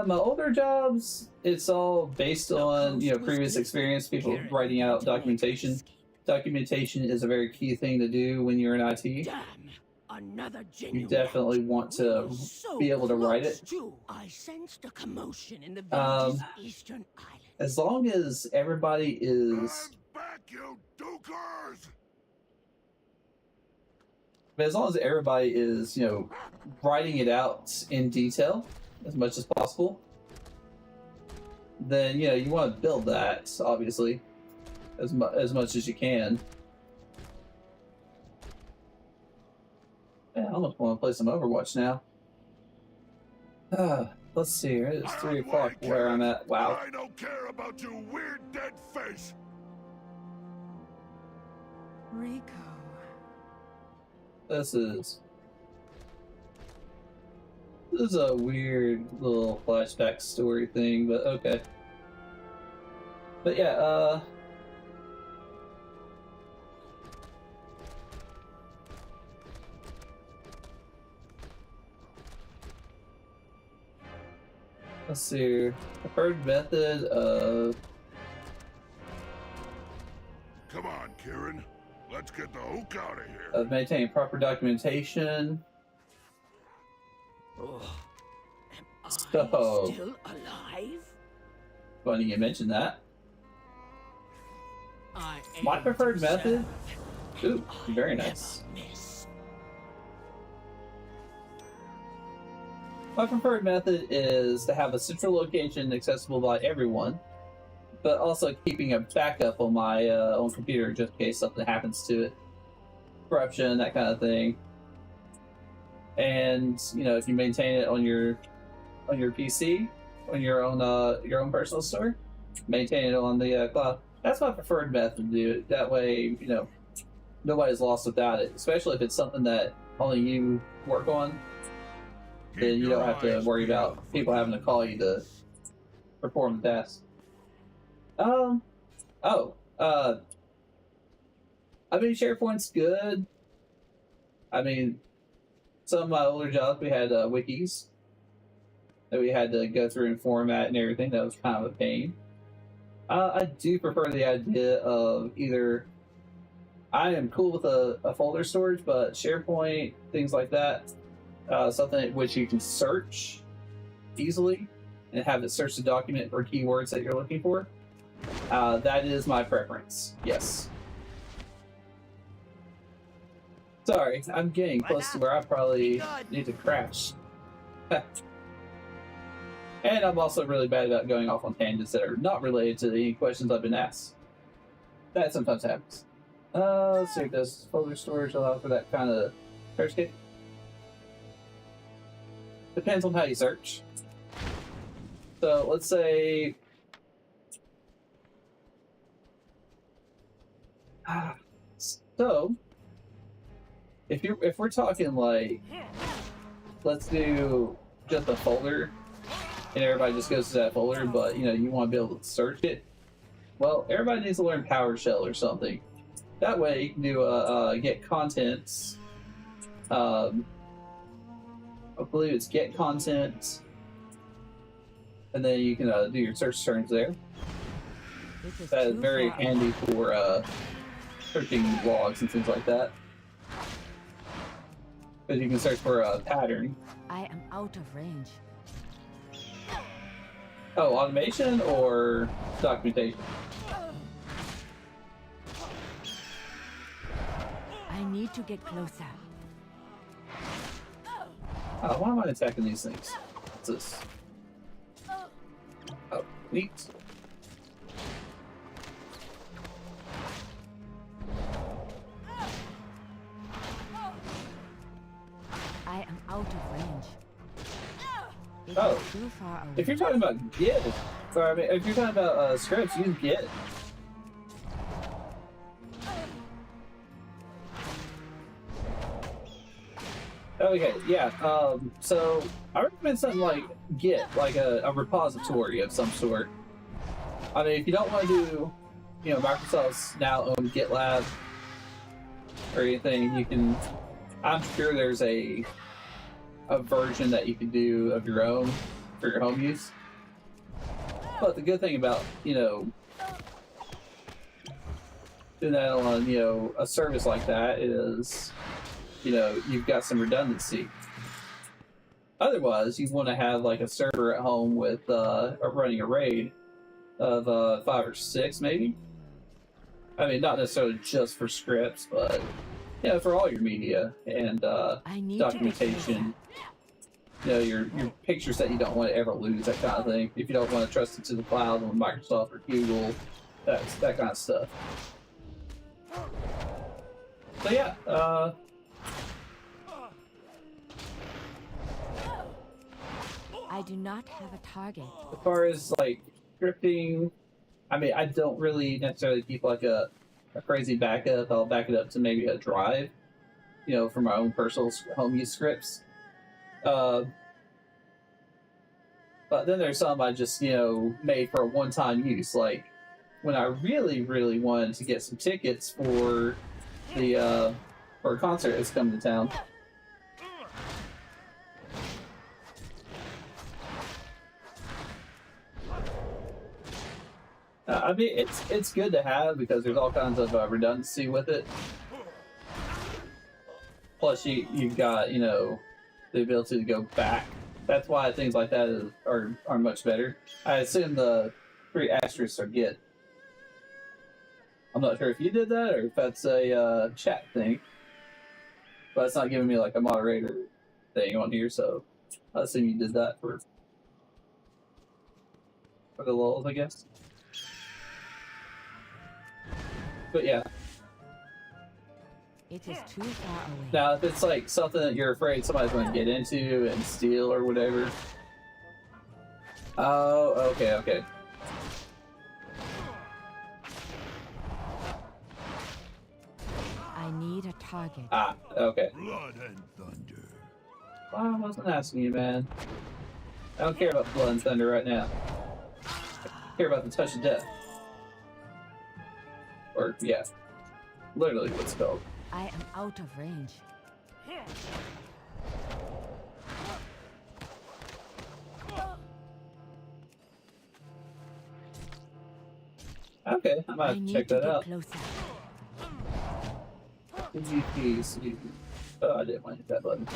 Speaker 1: My older jobs, it's all based on previous experience, people writing out documentation. Documentation is a very key thing to do when you're in IT.
Speaker 3: Damn, another
Speaker 1: You definitely want to be able to write it.
Speaker 3: I sensed a commotion in the village's eastern island.
Speaker 1: As long as everybody is,
Speaker 4: Stand back, you dukers!
Speaker 1: as long as everybody is, writing it out in detail as much as possible, then you want to build that obviously as much as you can. Yeah, I almost want to play some Overwatch now. Let's see here. It's 3 o'clock where I'm at. Wow.
Speaker 4: I don't care about your weird dead face.
Speaker 2: Rico.
Speaker 1: This is a weird little flashback story thing, but okay. But yeah, let's see. Preferred method of...
Speaker 4: Come on, Kieran. Let's get the hook out of here.
Speaker 1: of maintaining proper documentation.
Speaker 3: Am I
Speaker 1: So-
Speaker 3: still alive?
Speaker 1: Funny you mentioned that.
Speaker 3: I
Speaker 1: My
Speaker 3: aim
Speaker 1: preferred
Speaker 3: to
Speaker 1: method?
Speaker 3: serve,
Speaker 1: Ooh,
Speaker 3: and I
Speaker 1: very
Speaker 3: never
Speaker 1: nice.
Speaker 3: miss.
Speaker 1: My preferred method is to have a central location accessible by everyone, but also keeping a backup on my own computer just in case something happens to it. Corruption, that kind of thing. And if you maintain it on your PC, on your own personal store, maintain it on the cloud. That's my preferred method to do it. That way, nobody's lost without it. Especially if it's something that only you work on, then you don't have to worry about people having to call you to perform the task. I mean, SharePoint's good. I mean, some of my older jobs, we had wikis that we had to go through and format and everything. That was kind of a pain. I do prefer the idea of either... I am cool with a folder storage, but SharePoint, things like that, something which you can search easily and have it search the document for keywords that you're looking for. That is my preference. Yes. Sorry, I'm getting close to where I probably need to crash. And I'm also really bad about going off on tangents that are not related to any questions I've been asked. That sometimes happens. Let's see, does folder storage allow for that kind of search kit? Depends on how you search. So let's say... So, if we're talking like, let's do just a folder, and everybody just goes to that folder, but you want to be able to search it. Well, everybody needs to learn PowerShell or something. That way, you can do get contents. I believe it's get content, and then you can do your search terms there. That is very handy for searching logs and things like that. Because you can search for a pattern.
Speaker 2: I am out of range.
Speaker 1: Oh, automation or documentation?
Speaker 2: I need to get closer.
Speaker 1: Why am I attacking these things? What's this? Oh, neat.
Speaker 2: I am out of range. It
Speaker 1: Oh.
Speaker 2: is too far away.
Speaker 1: If you're talking about get, or I mean, if you're talking about scripts, you can get. Okay, yeah. So I recommend something like Git, like a repository of some sort. I mean, if you don't want to do, Microsoft's now own GitLab or anything, you can. I'm sure there's a version that you can do of your own for your home use. But the good thing about doing that on a service like that is you've got some redundancy. Otherwise, you want to have like a server at home with running a RAID of 5 or 6 maybe. I mean, not necessarily just for scripts, but for all your media and documentation. Your pictures that you don't want to ever lose, that kind of thing. If you don't want to trust it to the cloud on Microsoft or Google, that kind of stuff. So yeah,
Speaker 2: I do not have a target.
Speaker 1: as far as like scripting, I mean, I don't really necessarily keep like a crazy backup. I'll back it up to maybe a drive, for my own personal home use scripts. But then there's some I just, made for a one-time use. Like when I really, really wanted to get some tickets for for a concert that's coming to town. I mean, it's good to have because there's all kinds of redundancy with it. Plus, you've got the ability to go back. That's why things like that are much better. I assume the 3 asterisks are Git. I'm not sure if you did that or if that's a chat thing, but it's not giving me like a moderator thing on here, so I assume you did that for the lulz, I guess. But yeah.
Speaker 2: It is too far away.
Speaker 1: Now, if it's like something that you're afraid somebody's going to get into and steal or whatever. Oh, okay.
Speaker 2: I need a target.
Speaker 1: Ah, okay.
Speaker 4: Blood and thunder.
Speaker 1: Well, I wasn't asking you, man. I don't care about blood and thunder right now. I care about the touch of death. Or, yeah. Literally what's called.
Speaker 2: I am out of range.
Speaker 1: Okay, I might have to check that out.
Speaker 2: Closer.
Speaker 1: GPs. Oh, I didn't want to hit that button.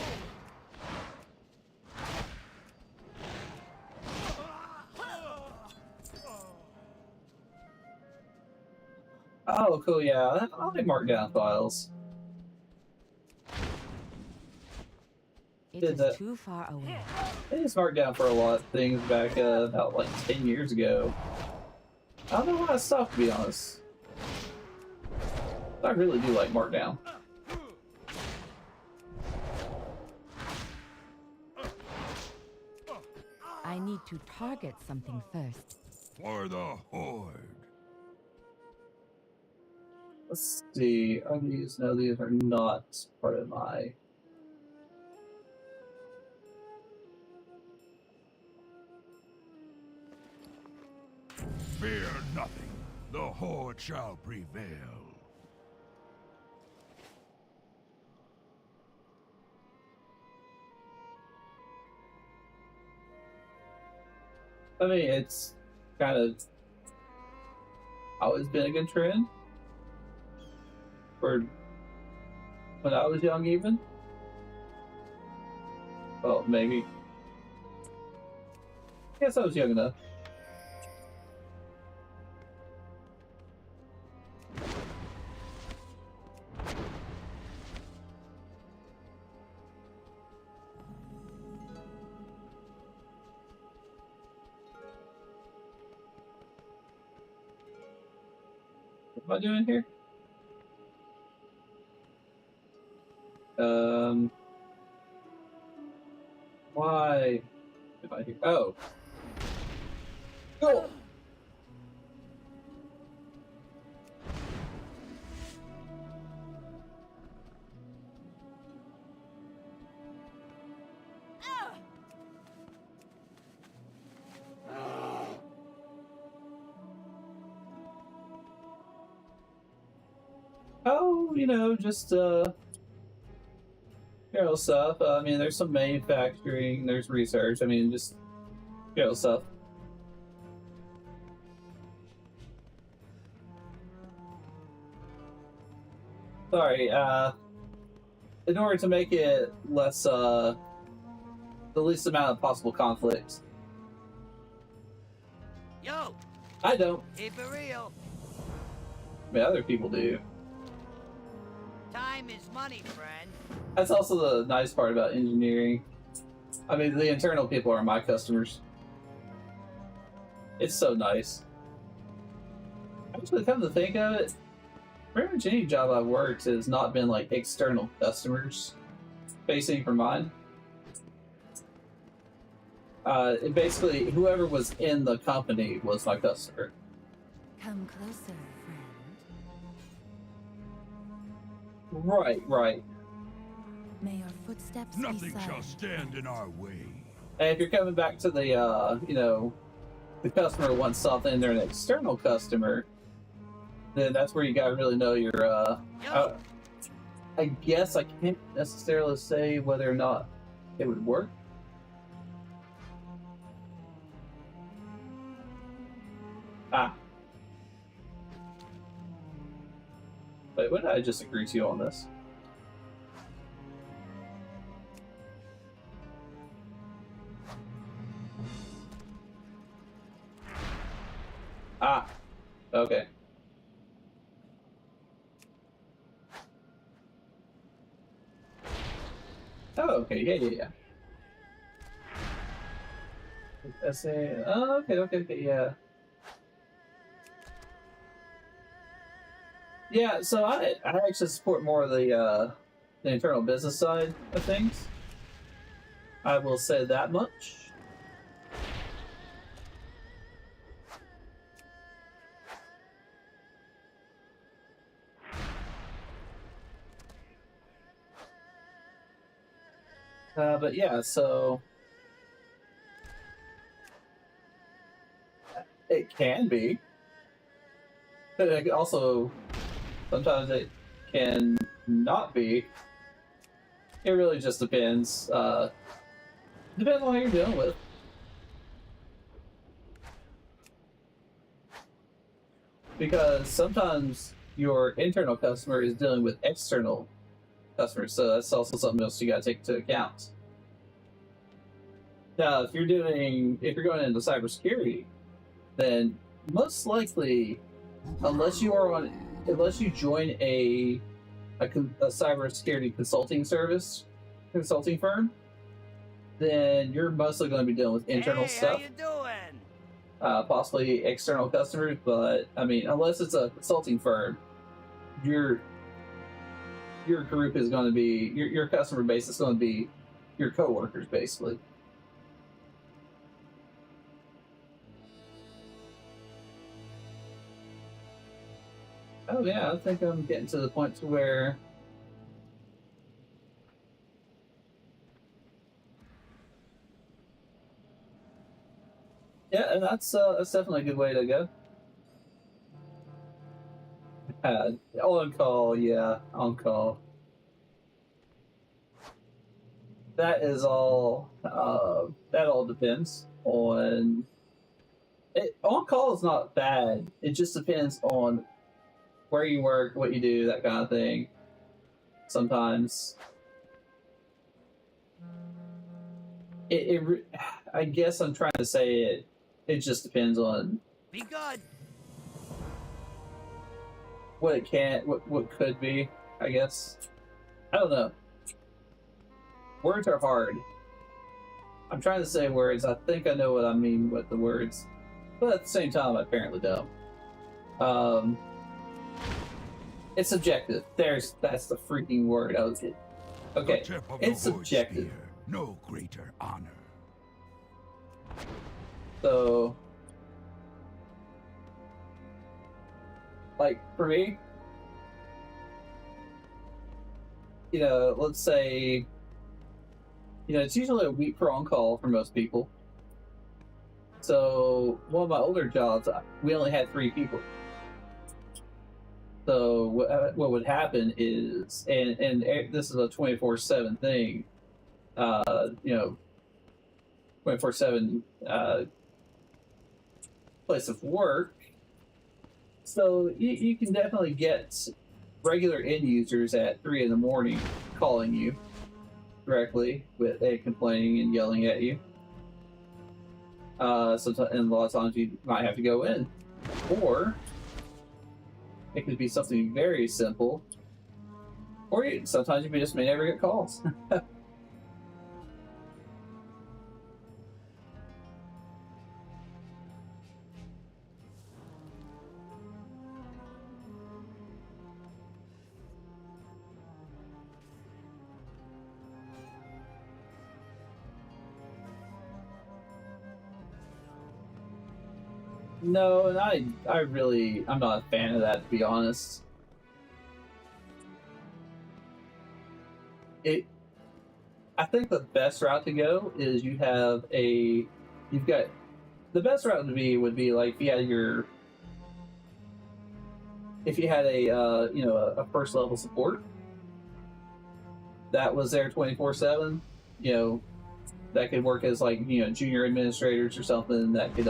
Speaker 1: Oh, cool, yeah. I'll make markdown files.
Speaker 2: It
Speaker 1: Did
Speaker 2: is
Speaker 1: that.
Speaker 2: too far away.
Speaker 1: I just marked down for a lot of things back about like 10 years ago. I don't know why I stopped, to be honest. I really do like markdown.
Speaker 2: I need to target something first.
Speaker 4: For the Horde.
Speaker 1: Let's see. Are these? No, these are not part of my.
Speaker 4: Fear nothing. The Horde shall prevail.
Speaker 1: I mean, it's kind of always been a good trend. For when I was young, even. Well, maybe. I guess I was young enough. am I doing here? Why am I here? Oh. Cool. Oh, you know, just stuff. I mean, there's some manufacturing, there's research. I mean, just stuff. Sorry. In order to make it less, the least amount of possible conflict.
Speaker 6: Yo,
Speaker 1: I don't.
Speaker 6: keep it real.
Speaker 1: I mean, other people do.
Speaker 6: Time is money, friend.
Speaker 1: That's also the nice part about engineering. I mean, the internal people are my customers. It's so nice. Actually, come to think of it, pretty much any job I've worked has not been like external customers facing for mine. Basically, whoever was in the company was my customer.
Speaker 2: Come closer, friend.
Speaker 1: Right.
Speaker 2: May your footsteps
Speaker 4: Nothing
Speaker 2: be
Speaker 4: shall
Speaker 2: silent.
Speaker 4: stand in our way.
Speaker 1: And if you're coming back to the, the customer wants something and they're an external customer, then that's where you gotta really know your, I guess I can't necessarily say whether or not it would work. Ah. Wait, what did I just agree to you on this? Ah. Okay. Oh, okay, yeah. Let's say, oh, okay, yeah. Yeah, so I actually support more of the internal business side of things. I will say that much. But yeah, so it can be. But it also, sometimes it can not be. It really just depends. Depends on what you're dealing with. Because sometimes your internal customer is dealing with external customers, so that's also something else you gotta take into account. Now, if you're going into cybersecurity, then most likely, unless you join a cybersecurity consulting firm, then you're mostly going to be dealing with internal stuff.
Speaker 6: How you doing?
Speaker 1: Possibly external customers, but I mean, unless it's a consulting firm, your group is going to be your customer base is going to be your coworkers, basically. Oh yeah, I think I'm getting to the point to where yeah, and that's definitely a good way to go. On call, yeah, on call. That is all. That all depends on. On call is not bad. It just depends on where you work, what you do, that kind of thing. Sometimes. I guess I'm trying to say it. It just depends on
Speaker 6: Be good.
Speaker 1: what it can, what could be. I guess. I don't know. Words are hard. I'm trying to say words. I think I know what I mean with the words, but at the same time, I apparently don't. It's subjective. That's the freaking word I was getting. Okay,
Speaker 7: The tip of
Speaker 1: it's
Speaker 7: the void
Speaker 1: subjective.
Speaker 7: spear, no greater honor.
Speaker 1: So, like, for me, you know, let's say, you know, it's usually a week for on-call for most people. So, one of my older jobs, we only had 3 people. So, what would happen is, and this is a 24/7 thing, you know, 24/7 place of work. So you can definitely get regular end users at 3 in the morning calling you directly with complaining and yelling at you. Sometimes, and a lot of times you might have to go in, or it could be something very simple, or sometimes you just may never get calls. No, and I'm not a fan of that, to be honest. I think the best route to go is the best route would be like if you had a you know, a first level support that was there 24/7, you know, that could work as like, you know, junior administrators or something that could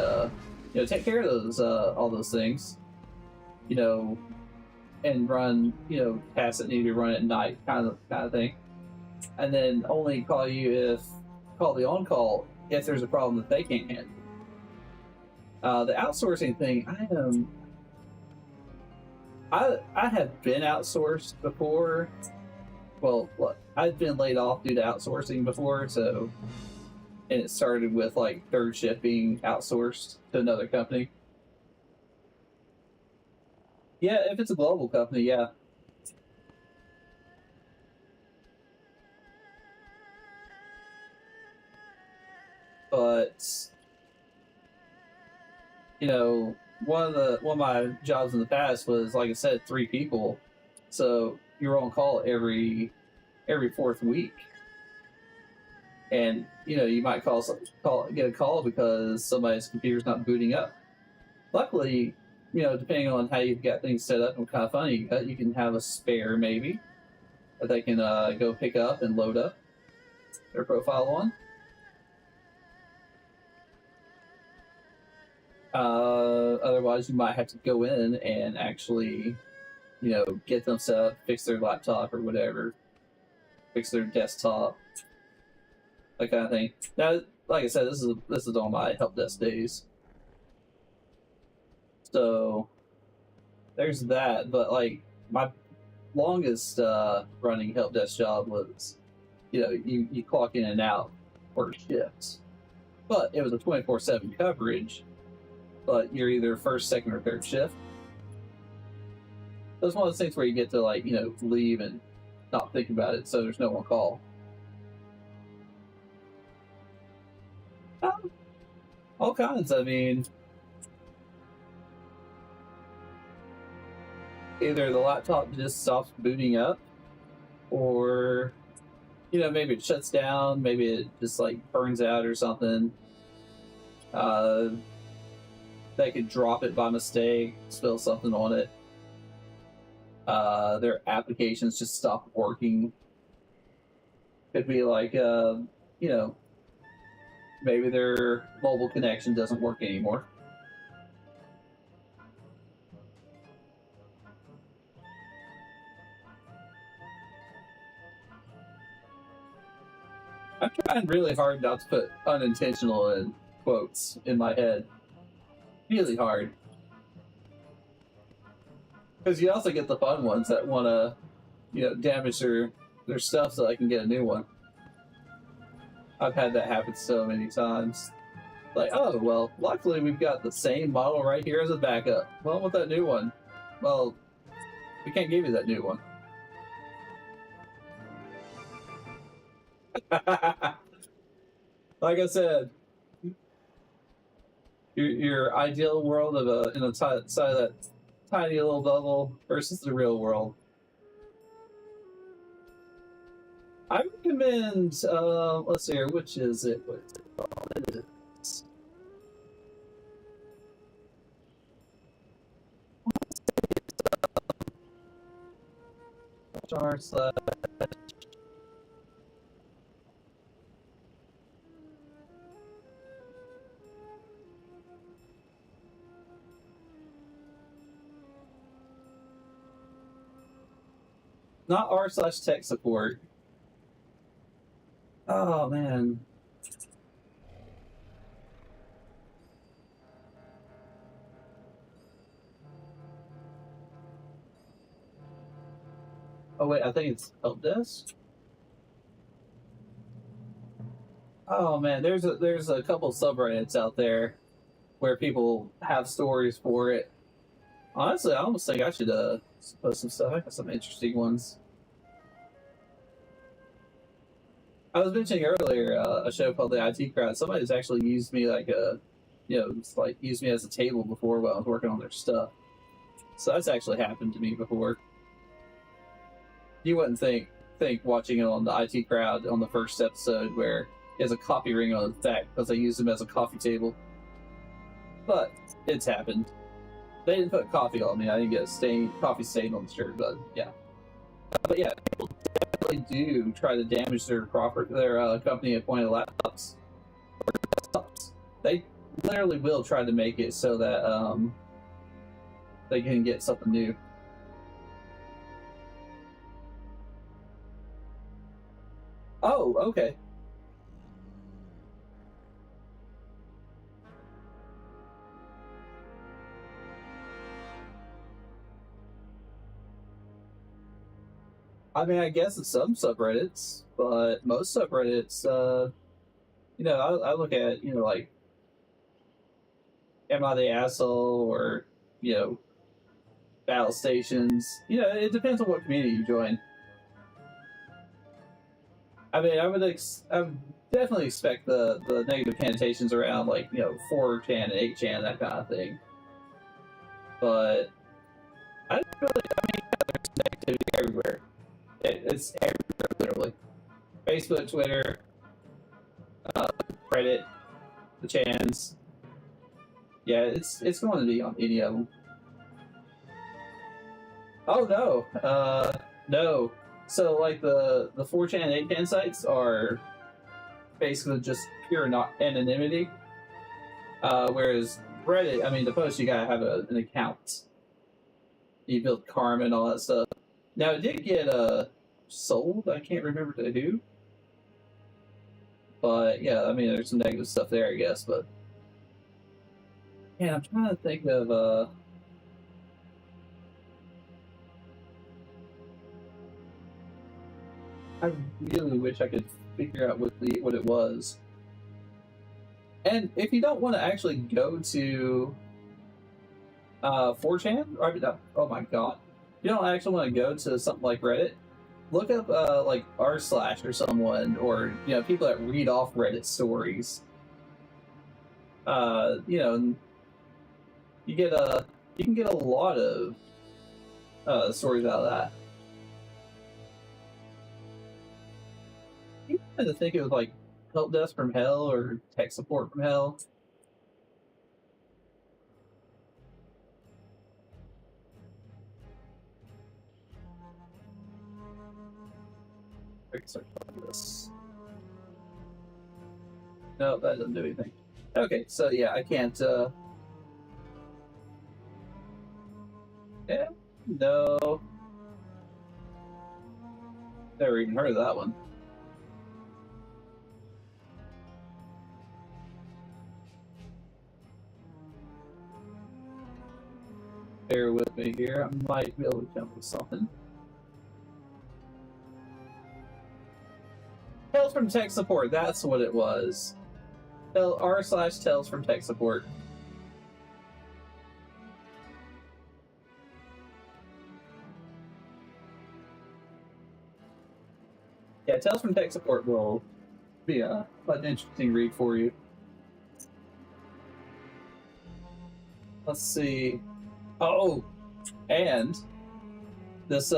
Speaker 1: you know, take care of those all those things, you know, and run, you know, tasks that need to be run at night, kind of thing, and then only call the on-call if there's a problem that they can't handle. The outsourcing thing, I have been outsourced before. Well, look, I've been laid off due to outsourcing before, so. And it started with like third shift being outsourced to another company. Yeah, if it's a global company, yeah. But you know, one of my jobs in the past was, like I said, 3 people. So you're on call every 4th week. And you know, you might get a call because somebody's computer's not booting up. Luckily, you know, depending on how you've got things set up and what kind of fun you got, you can have a spare maybe that they can go pick up and load up their profile on. Otherwise, you might have to go in and actually, you know, get them set up, fix their laptop or whatever, fix their desktop. That kind of thing. Now, like I said, this is on my help desk days. So there's that. But like my longest running help desk job was, you know, you clock in and out for shifts, but it was a 24/7 coverage. But you're either first, second, or third shift. So it's one of those things where you get to, like, you know, leave and not think about it, so there's no one call. All kinds. I mean, either the laptop just stops booting up, or, you know, maybe it shuts down, maybe it just like burns out or something. They could drop it by mistake, spill something on it. Their applications just stop working. Could be like, you know, maybe their mobile connection doesn't work anymore. I'm trying really hard not to put unintentional in quotes in my head. Really hard. Because you also get the fun ones that want to, you know, damage their stuff so I can get a new one. I've had that happen so many times. Like, oh, well, luckily we've got the same model right here as a backup. Well, with that new one, well, We can't give you that new one. Like I said, your ideal world of side of that tiny little bubble versus the real world. I recommend. Let's see here. Which is it? What is it called? It is // not r/tech support. Oh man. Oh wait, I think it's help desk. Oh man, there's a couple subreddits out there where people have stories for it. Honestly, I almost think I should post some stuff. I got some interesting ones. I was mentioning earlier a show called the IT Crowd. Somebody's actually used me like used me as a table before while I was working on their stuff. So that's actually happened to me before. You wouldn't think watching it on the IT Crowd on the first episode where he has a coffee ring on his back because I used him as a coffee table. But it's happened. They didn't put coffee on me. I didn't get a coffee stain on the shirt, but yeah. But yeah, people definitely do try to damage their company appointed laptops or desktops. They literally will try to make it so that they can get something new. Oh, okay. I mean, I guess it's some subreddits, but most subreddits, I look at, like, Am I the Asshole or, Battle Stations. It depends on what community you join. I mean, I would definitely expect the negative connotations around, like, 4chan and 8chan, that kind of thing. But I don't really, there's negativity everywhere. It's everywhere, literally. Facebook, Twitter, Reddit, the chans. Yeah, it's going to be on any of them. Oh no, no. So like the 4chan and 8chan sites are basically just pure anonymity. Whereas Reddit, I mean, the post you gotta have an account. You build karma and all that stuff. Now it did get sold. I can't remember to who. But yeah, I mean, there's some negative stuff there, I guess. But yeah, I'm trying to think of I really wish I could figure out what it was. And if you don't want to actually go to 4chan, oh my god, you don't actually want to go to something like Reddit, look up like r/ or someone, or people that read off Reddit stories. You can get a lot of stories out of that. You kind of think it was like help desk from hell or tech support from hell. I can start talking this. No, that doesn't do anything. Okay, so yeah, I can't. Yeah, no. Never even heard of that one. Bear with me here. I might be able to jump with something. Tales from Tech Support, that's what it was. r/Tales from Tech Support. Tales from Tech Support will be an interesting read for you. Let's see. Oh, and this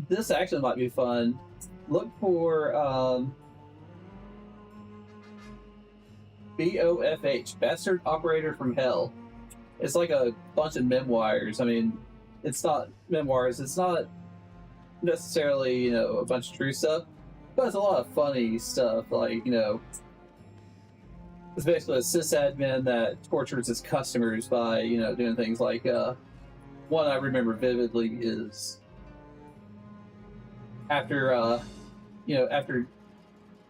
Speaker 1: this actually might be fun. Look for BOFH, Bastard Operator from Hell. It's like a bunch of memoirs. I mean, it's not memoirs. It's not necessarily, you know, a bunch of true stuff, but it's a lot of funny stuff. Like, you know, it's basically a sysadmin that tortures his customers by, you know, doing things like, one I remember vividly is after, you know, after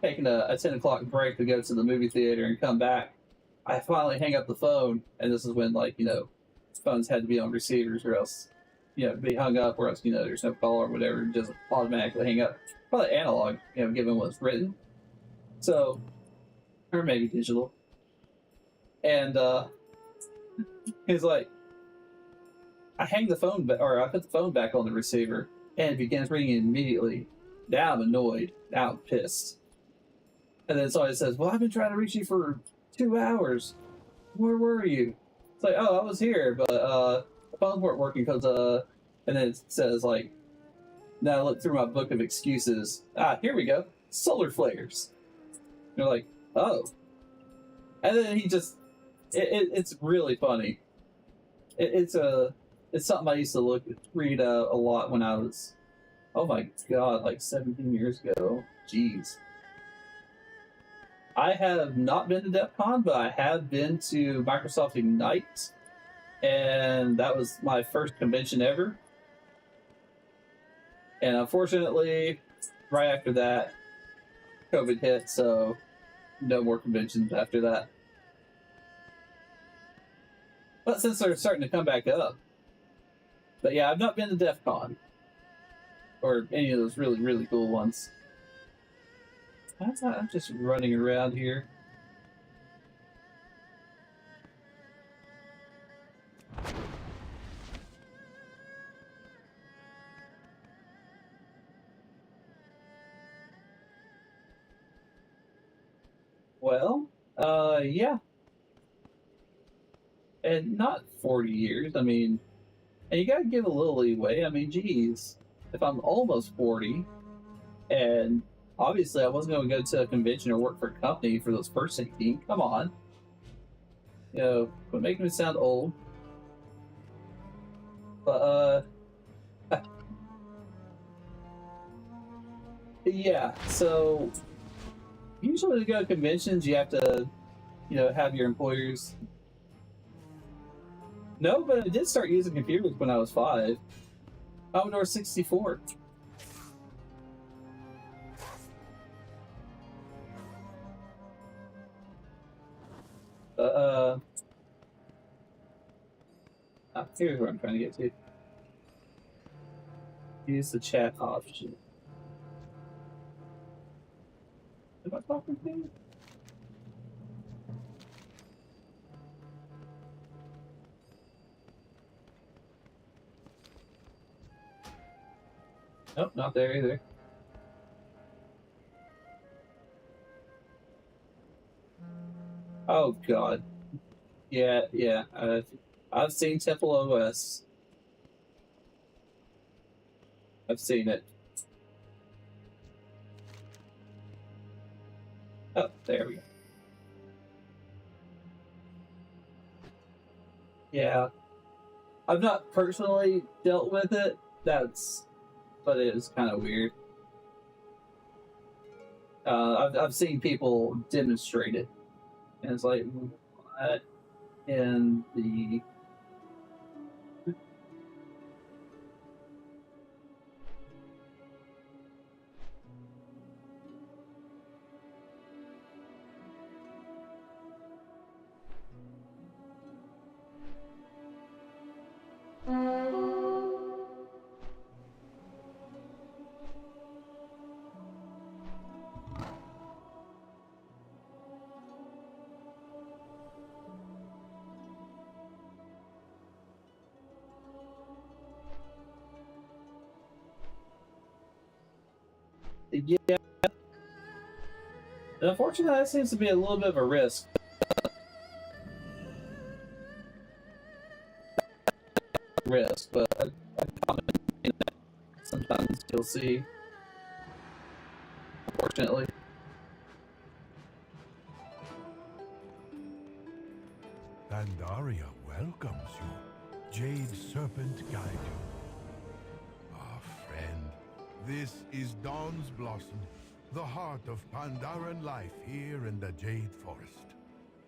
Speaker 1: taking a 10 o'clock break to go to the movie theater and come back, I finally hang up the phone, and this is when, like, you know, phones had to be on receivers or else, you know, be hung up or else, you know, there's no call or whatever, just automatically hang up. Probably analog, you know, given what's written. So, or maybe digital. And, he's like, I hang the phone back, or I put the phone back on the receiver, and it begins ringing immediately. Now I'm annoyed. Now I'm pissed. And then somebody says, well, I've been trying to reach you for 2 hours. Where were you? It's like, oh, I was here, but the phones weren't working because, and then it says, like, now I look through my book of excuses. Ah, here we go. Solar flares. You're like, oh. And then he just, it's really funny. It's something I used to read a lot when I was, oh my god, like 17 years ago. Jeez. I have not been to DEF CON, but I have been to Microsoft Ignite, and that was my first convention ever. And unfortunately, right after that, COVID hit, so no more conventions after that. But since they're starting to come back up, but yeah, I've not been to DEF CON, or any of those really, really cool ones. I'm just running around here. Well, yeah. And not 40 years, I mean, and you gotta give a little leeway. I mean, geez, if I'm almost 40, and obviously I wasn't going to go to a convention or work for a company for those first 18, come on. You know, quit making me sound old. But, yeah, so usually to go to conventions, you have to, you know, have your employers. No, but I did start using computers when I was 5. Commodore 64. Here's where I'm trying to get to. Use the chat option. Am I talking to you? Nope, not there either. Oh god. Yeah, yeah. I've seen Temple OS. I've seen it. Oh, there we go. Yeah. I've not personally dealt with it. But it is kind of weird. I've seen people demonstrate it, and it's like, what in the... Yeah. Unfortunately, that seems to be a little bit of a risk. But sometimes you'll see, unfortunately.
Speaker 7: Pandaria welcomes you. Jade Serpent guide you. Ah, friend, this is Dawn's Blossom, the heart of Pandaran life here in the Jade Forest.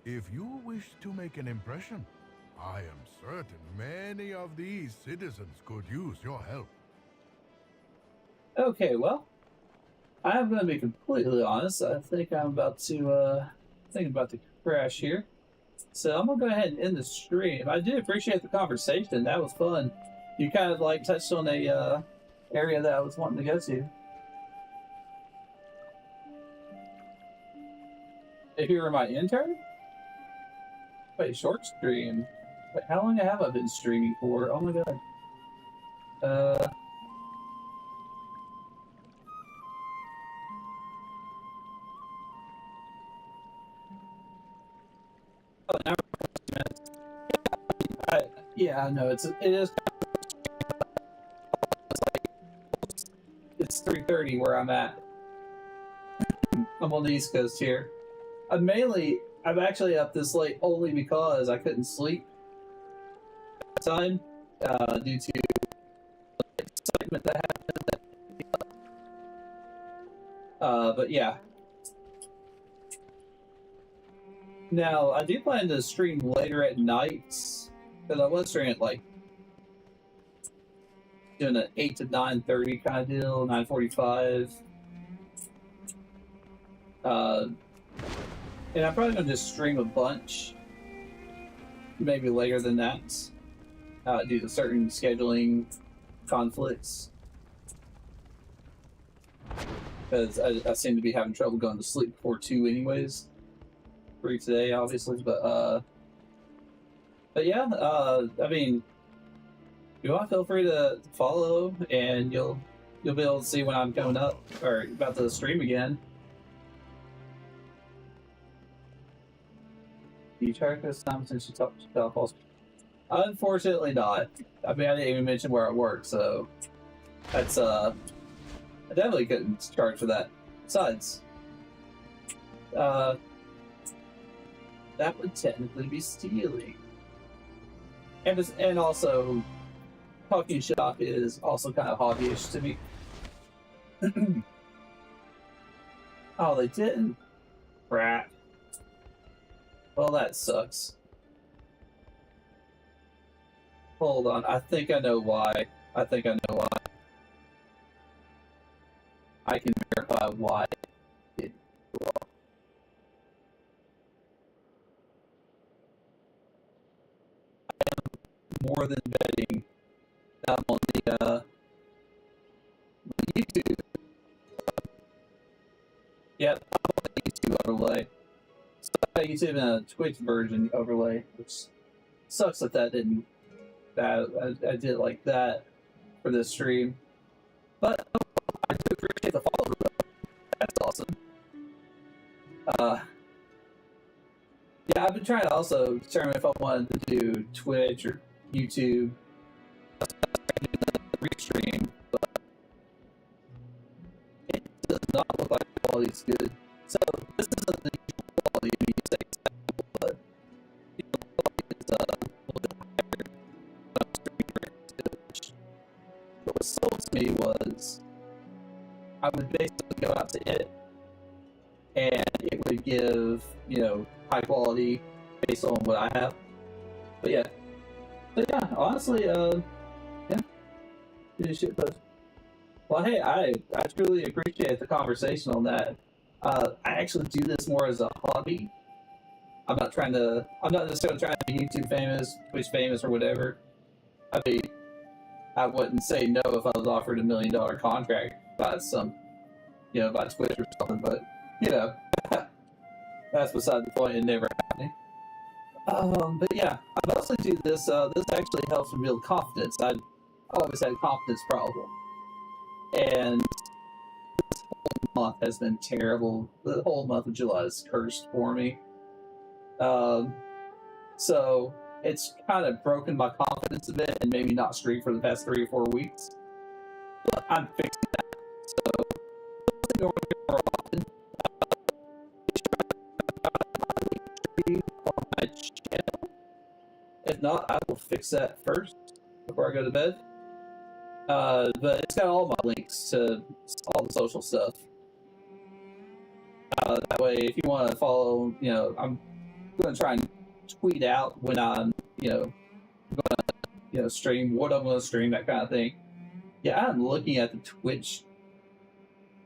Speaker 7: If you wish to make an impression, I am certain many of these citizens could use your help.
Speaker 1: Okay, well, I'm going to be completely honest. I think I'm about to crash here. So I'm going to go ahead and end the stream. I do appreciate the conversation. That was fun. You kind of like touched on a area that I was wanting to go to. If you were my intern? Wait, short stream. Wait, how long have I been streaming for? Oh my god. Oh, an hour and 2 minutes. Yeah, I know it is. It's 3:30 where I'm at. I'm on the East Coast here. I'm actually up this late only because I couldn't sleep time due to excitement that happened. But yeah. Now, I do plan to stream later at night, because I was streaming at like doing an 8 to 9:30 kind of deal, 9:45. And I'm probably going to just stream a bunch, maybe later than that, due to certain scheduling conflicts. Because I seem to be having trouble going to sleep before 2 anyways. 3 today, obviously, but yeah, I mean, you want, feel free to follow, and you'll be able to see when I'm coming up, or about to stream again. You track this time since you talked to Belfast? Unfortunately not. I mean, I didn't even mention where I work, so that's I definitely couldn't charge for that. Besides, that would technically be stealing. And also, talking shop is also kind of hobbyish to me. Oh, they didn't? Crap. Well, that sucks. Hold on, I think I know why. I can verify why it did wrong. More than betting I'm on the YouTube. Yep, I'm on the YouTube overlay. So I got YouTube and a Twitch version overlay, which sucks that didn't. I did like that for this stream, but I do appreciate the follow. That's awesome. Yeah, I've been trying to also determine if I wanted to do Twitch or YouTube restream, but it does not look like the quality is good. So this isn't the usual quality of music, but the quality is a little bit higher when I'm streaming Twitch. What was sold to me was I would basically go out to it, and it would give, high quality based on what I have. But yeah, honestly, shit, but well, hey, I truly appreciate the conversation on that. I actually do this more as a hobby. I'm not necessarily trying to be YouTube famous, Twitch famous, or whatever. I mean, I wouldn't say no if I was offered $1 million contract by by Twitch or something, but that's beside the point. It never happening. But yeah, I mostly do this. This actually helps me build confidence. I always had a confidence problem, and this whole month has been terrible. The whole month of July is cursed for me. So it's kind of broken my confidence a bit and made me not stream for the past 3 or 4 weeks. But I'm fixing that. So going more often. On my channel. If not, I will fix that first before I go to bed. But it's got all my links to all the social stuff. That way, if you want to follow, I'm going to try and tweet out when I'm, going to, stream, what I'm going to stream, that kind of thing. Yeah, I'm looking at the Twitch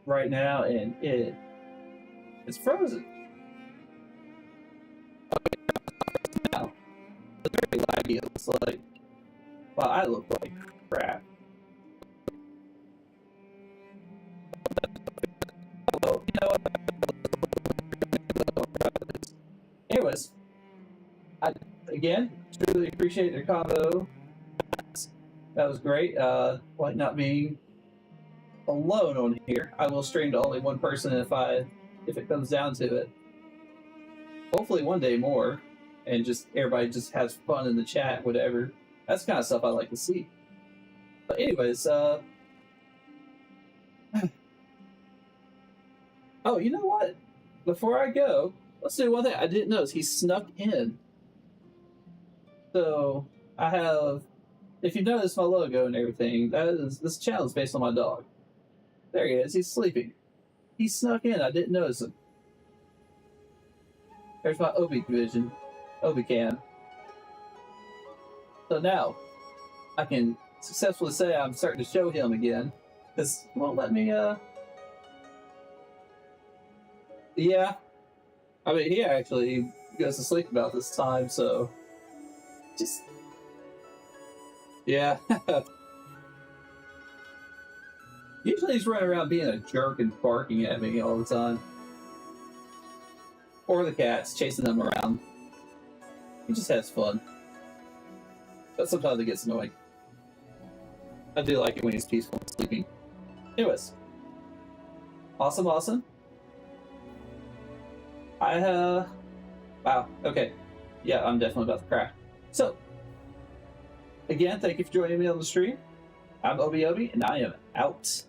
Speaker 1: right now, and it's frozen. Now, it's very laggy. It's like, wow, I look like crap. Well, you know what? Anyways, I again truly appreciate their combo. That was great. Like not being alone on here. I will stream to only one person if it comes down to it. Hopefully one day more, and just everybody just has fun in the chat, whatever. That's the kind of stuff I like to see. But anyways, oh, you know what? Before I go, let's do one thing I didn't notice. He snuck in. So I have, if you notice my logo and everything, this channel is based on my dog. There he is. He's sleeping. He snuck in. I didn't notice him. There's my Obi-Can. So now I can successfully say I'm starting to show him again. This won't let me. Yeah. I mean, he actually goes to sleep about this time, so just yeah. Usually he's running around being a jerk and barking at me all the time. Or the cats, chasing them around. He just has fun. But sometimes it gets annoying. I do like it when he's peaceful and sleeping. Anyways. Awesome. Wow, okay. Yeah, I'm definitely about to crack. So, again, thank you for joining me on the stream. I'm Obi, and I am out.